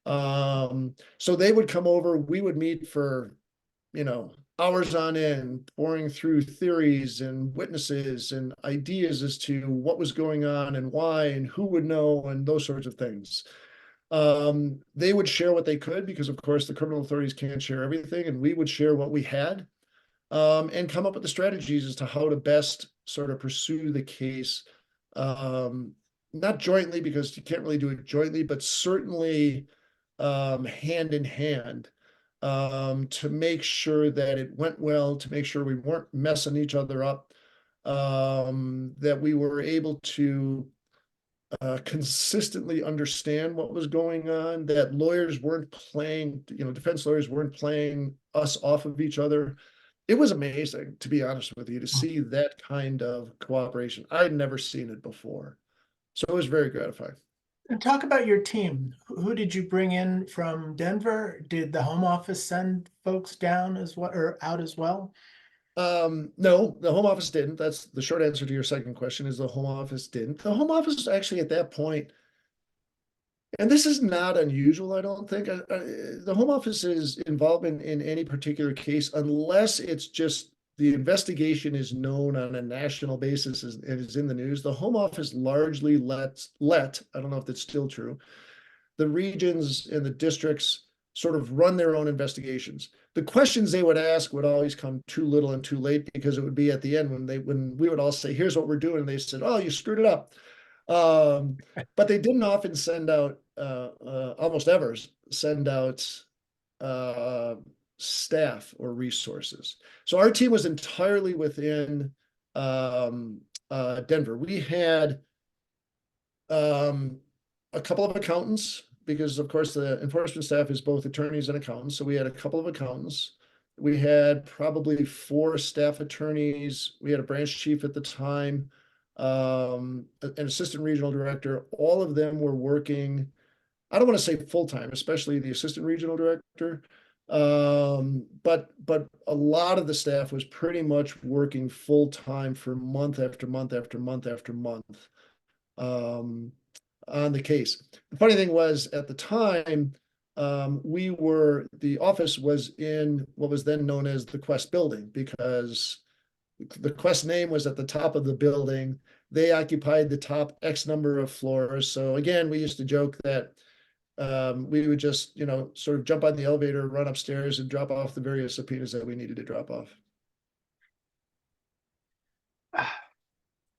So they would come over, we would meet for, hours on end, pouring through theories and witnesses and ideas as to what was going on and why and who would know and those sorts of things. They would share what they could, because of course the criminal authorities can't share everything, and we would share what we had, and come up with the strategies as to how to best sort of pursue the case, not jointly, because you can't really do it jointly, but certainly hand in hand, to make sure that it went well, to make sure we weren't messing each other up, that we were able to consistently understand what was going on, that lawyers weren't playing, defense lawyers weren't playing us off of each other. It was amazing, to be honest with you, to see that kind of cooperation. I had never seen it before. So it was very gratifying. And talk about your team. Who did you bring in from Denver? Did the home office send folks down as well, or out as well? No, the home office didn't. That's the short answer to your second question, is the home office didn't. The home office actually at that point, and this is not unusual, I don't think. The home office's involvement in any particular case, unless it's just the investigation is known on a national basis and is in the news, the home office largely let, I don't know if that's still true, the regions and the districts sort of run their own investigations. The questions they would ask would always come too little and too late, because it would be at the end when we would all say, here's what we're doing. And they said, oh, you screwed it up. But they didn't often send out, almost ever send out staff or resources. So our team was entirely within Denver. We had a couple of accountants, because of course the enforcement staff is both attorneys and accountants. So we had a couple of accountants. We had probably 4 staff attorneys. We had a branch chief at the time, an assistant regional director. All of them were working, I don't want to say full-time, especially the assistant regional director. But a lot of the staff was pretty much working full-time for month after month after month after month, on the case. The funny thing was, at the time, the office was in what was then known as the Quest building, because the Quest name was at the top of the building. They occupied the top X number of floors. So again, we used to joke that we would just, sort of jump on the elevator, run upstairs, and drop off the various subpoenas that we needed to drop off.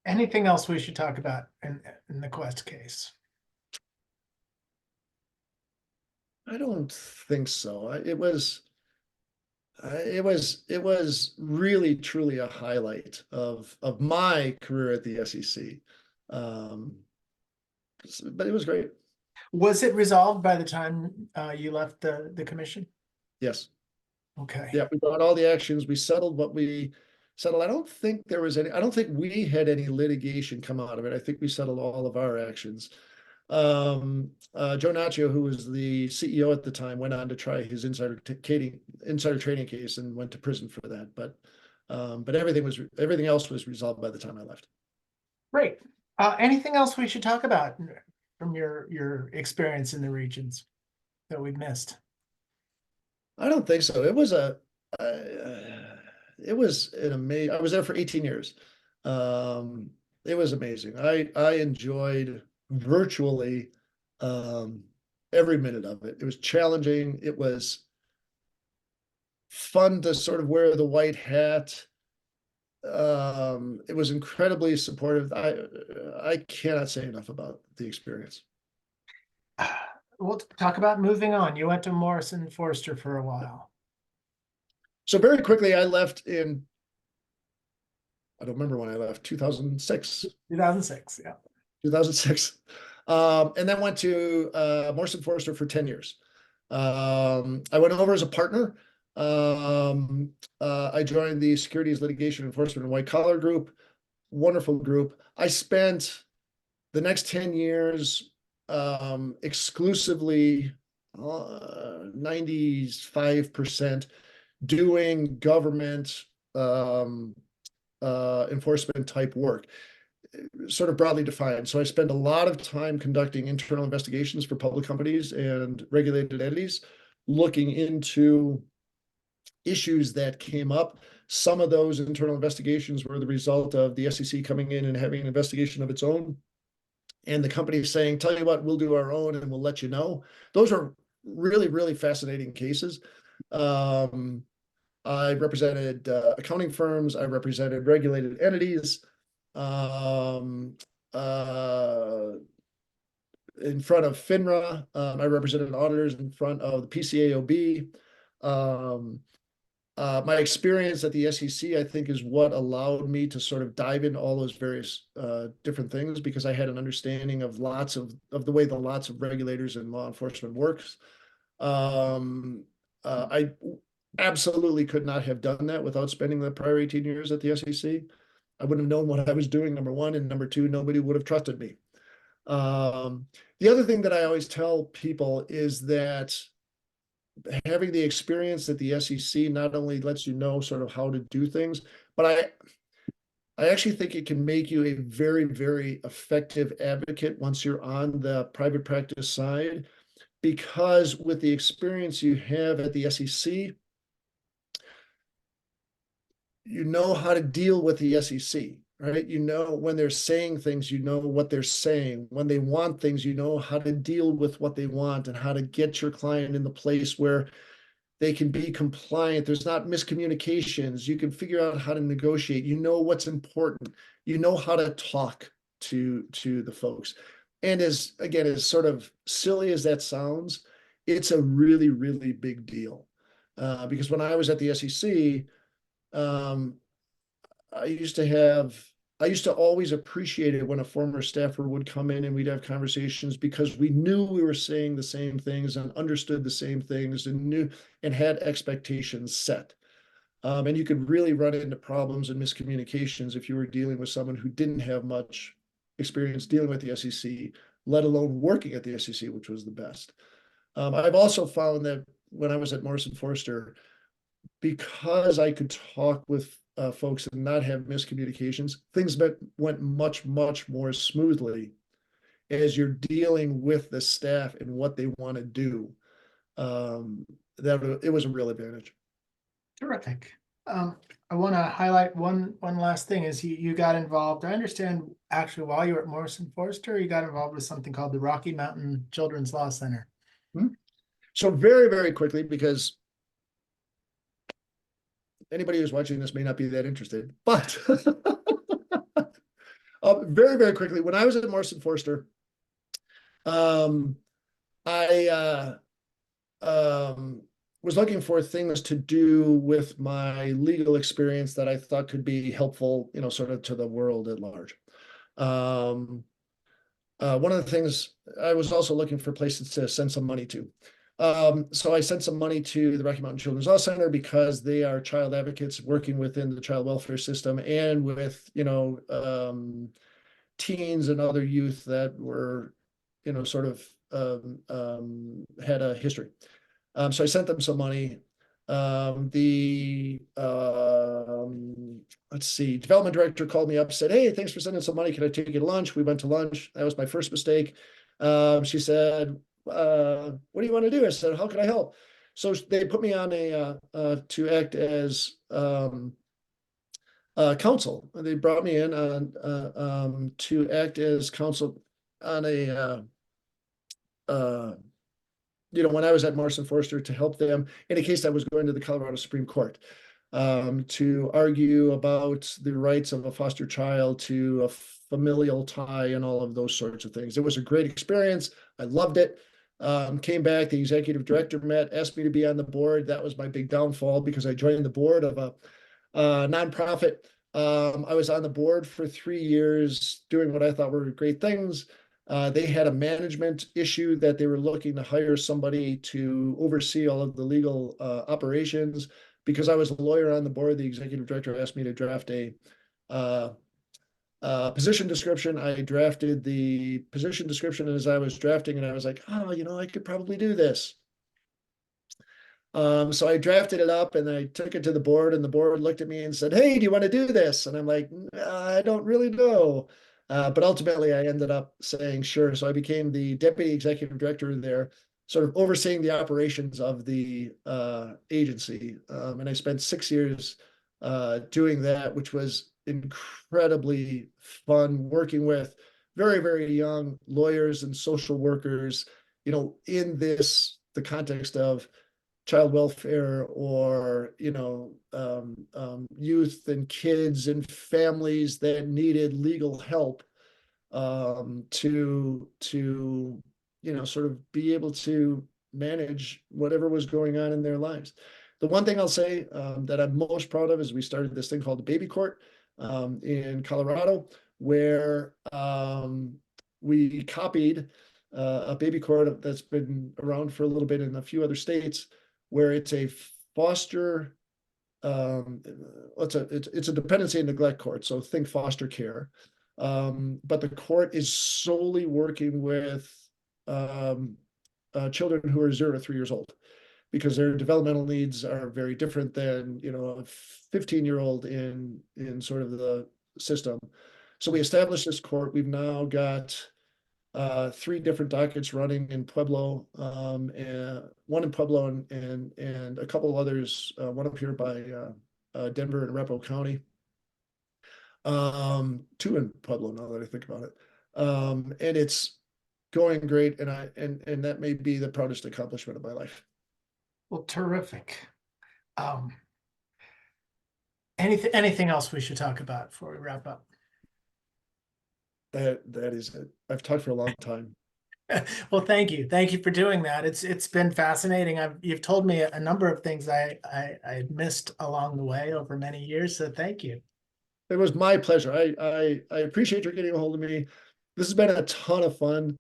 Anything else we should talk about in the Quest case? I don't think so. It was really truly a highlight of my career at the SEC. But it was great. Was it resolved by the time you left the commission? Yes. Okay. Yeah, we brought all the actions. We settled what we settled. I don't think we had any litigation come out of it. I think we settled all of our actions. Joe Nacho, who was the CEO at the time, went on to try his insider trading case and went to prison for that. But everything else was resolved by the time I left. Great. Anything else we should talk about from your experience in the regions that we've missed? I don't think so. It was it was an amazing, I was there for 18 years. Um, it was amazing. I enjoyed virtually um, every minute of it. It was challenging. It was fun to sort of wear the white hat. It was incredibly supportive. I cannot say enough about the experience. We'll talk about moving on. You went to Morrison Forster for a while. So very quickly, I left in, I don't remember when I left, 2006. 2006, yeah. 2006. And then went to Morrison Forster for 10 years. I went over as a partner. I joined the Securities Litigation Enforcement and White Collar Group. Wonderful group. I spent the next 10 years exclusively 95% doing government enforcement type work, sort of broadly defined. So I spend a lot of time conducting internal investigations for public companies and regulated entities, looking into issues that came up. Some of those internal investigations were the result of the SEC coming in and having an investigation of its own, and the company saying, tell you what, we'll do our own and we'll let you know. Those are really, really fascinating cases. I represented accounting firms. I represented regulated entities in front of FINRA. I represented auditors in front of the PCAOB. My experience at the SEC, I think, is what allowed me to sort of dive into all those various different things, because I had an understanding of the way the lots of regulators and law enforcement works. I absolutely could not have done that without spending the prior 18 years at the SEC. I wouldn't have known what I was doing, number one, and number two, nobody would have trusted me. The other thing that I always tell people is that having the experience at the SEC not only lets you know sort of how to do things, but I actually think it can make you a very, very effective advocate once you're on the private practice side, because with the experience you have at the SEC, you know how to deal with the SEC, right? You know, when they're saying things, you know what they're saying. When they want things, you know how to deal with what they want and how to get your client in the place where they can be compliant. There's not miscommunications. You can figure out how to negotiate. You know what's important. You know how to talk to the folks. And as sort of silly as that sounds, it's a really, really big deal. Because when I was at the SEC, I used to always appreciate it when a former staffer would come in and we'd have conversations, because we knew we were saying the same things and understood the same things and knew and had expectations set. And you could really run into problems and miscommunications if you were dealing with someone who didn't have much experience dealing with the SEC, let alone working at the SEC, which was the best. I've also found that when I was at Morrison Forster, because I could talk with folks and not have miscommunications, things went much, much more smoothly as you're dealing with the staff and what they want to do. That it was a real advantage. Terrific. I want to highlight one last thing is you got involved. I understand actually while you were at Morrison Forster, you got involved with something called the Rocky Mountain Children's Law Center. So very, very quickly, because anybody who's watching this may not be that interested, but very, very quickly, when I was at Morrison Forster, I was looking for things to do with my legal experience that I thought could be helpful, sort of to the world at large. One of the things, I was also looking for places to send some money to. So I sent some money to the Rocky Mountain Children's Law Center because they are child advocates working within the child welfare system and with, teens and other youth that were, sort of had a history. So I sent them some money. Let's see, development director called me up, said, hey, thanks for sending some money. Can I take you to lunch? We went to lunch. That was my first mistake. She said, what do you want to do? I said, how can I help? So they put me on to act as counsel. They brought me in on to act as counsel on when I was at Morrison Forster to help them in a case that was going to the Colorado Supreme Court, to argue about the rights of a foster child to a familial tie and all of those sorts of things. It was a great experience. I loved it. Came back, the executive director met, asked me to be on the board. That was my big downfall because I joined the board of a nonprofit. I was on the board for 3 years doing what I thought were great things. They had a management issue that they were looking to hire somebody to oversee all of the legal operations. Because I was a lawyer on the board, the executive director asked me to draft a position description. I drafted the position description, and as I was drafting it, I was like, oh, I could probably do this. So I drafted it up and I took it to the board, and the board looked at me and said, hey, do you want to do this? And I'm like, I don't really know. But ultimately I ended up saying, sure. So I became the deputy executive director there, sort of overseeing the operations of the agency. And I spent 6 years doing that, which was incredibly fun, working with very, very young lawyers and social workers, in the context of child welfare, or youth and kids and families that needed legal help, to sort of be able to manage whatever was going on in their lives. The one thing I'll say that I'm most proud of is we started this thing called the Baby Court in Colorado, where we copied a baby court that's been around for a little bit in a few other states, where it's a foster, it's a dependency and neglect court. So think foster care. But the court is solely working with children who are 0 to 3 years old, because their developmental needs are very different than a 15-year-old in sort of the system. So we established this court. We've now got 3 different dockets running in Pueblo, and one in Pueblo and a couple others, one up here by Denver and Arapahoe County. 2 in Pueblo, now that I think about it. And it's going great, and that may be the proudest accomplishment of my life. Well, terrific. Anything else we should talk about before we wrap up? That is it. I've talked for a long time. Well, thank you. Thank you for doing that. It's been fascinating. You've told me a number of things I missed along the way over many years. So thank you. It was my pleasure. I appreciate your getting a hold of me. This has been a ton of fun.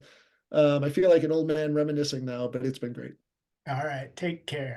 I feel like an old man reminiscing now, but it's been great. All right. Take care.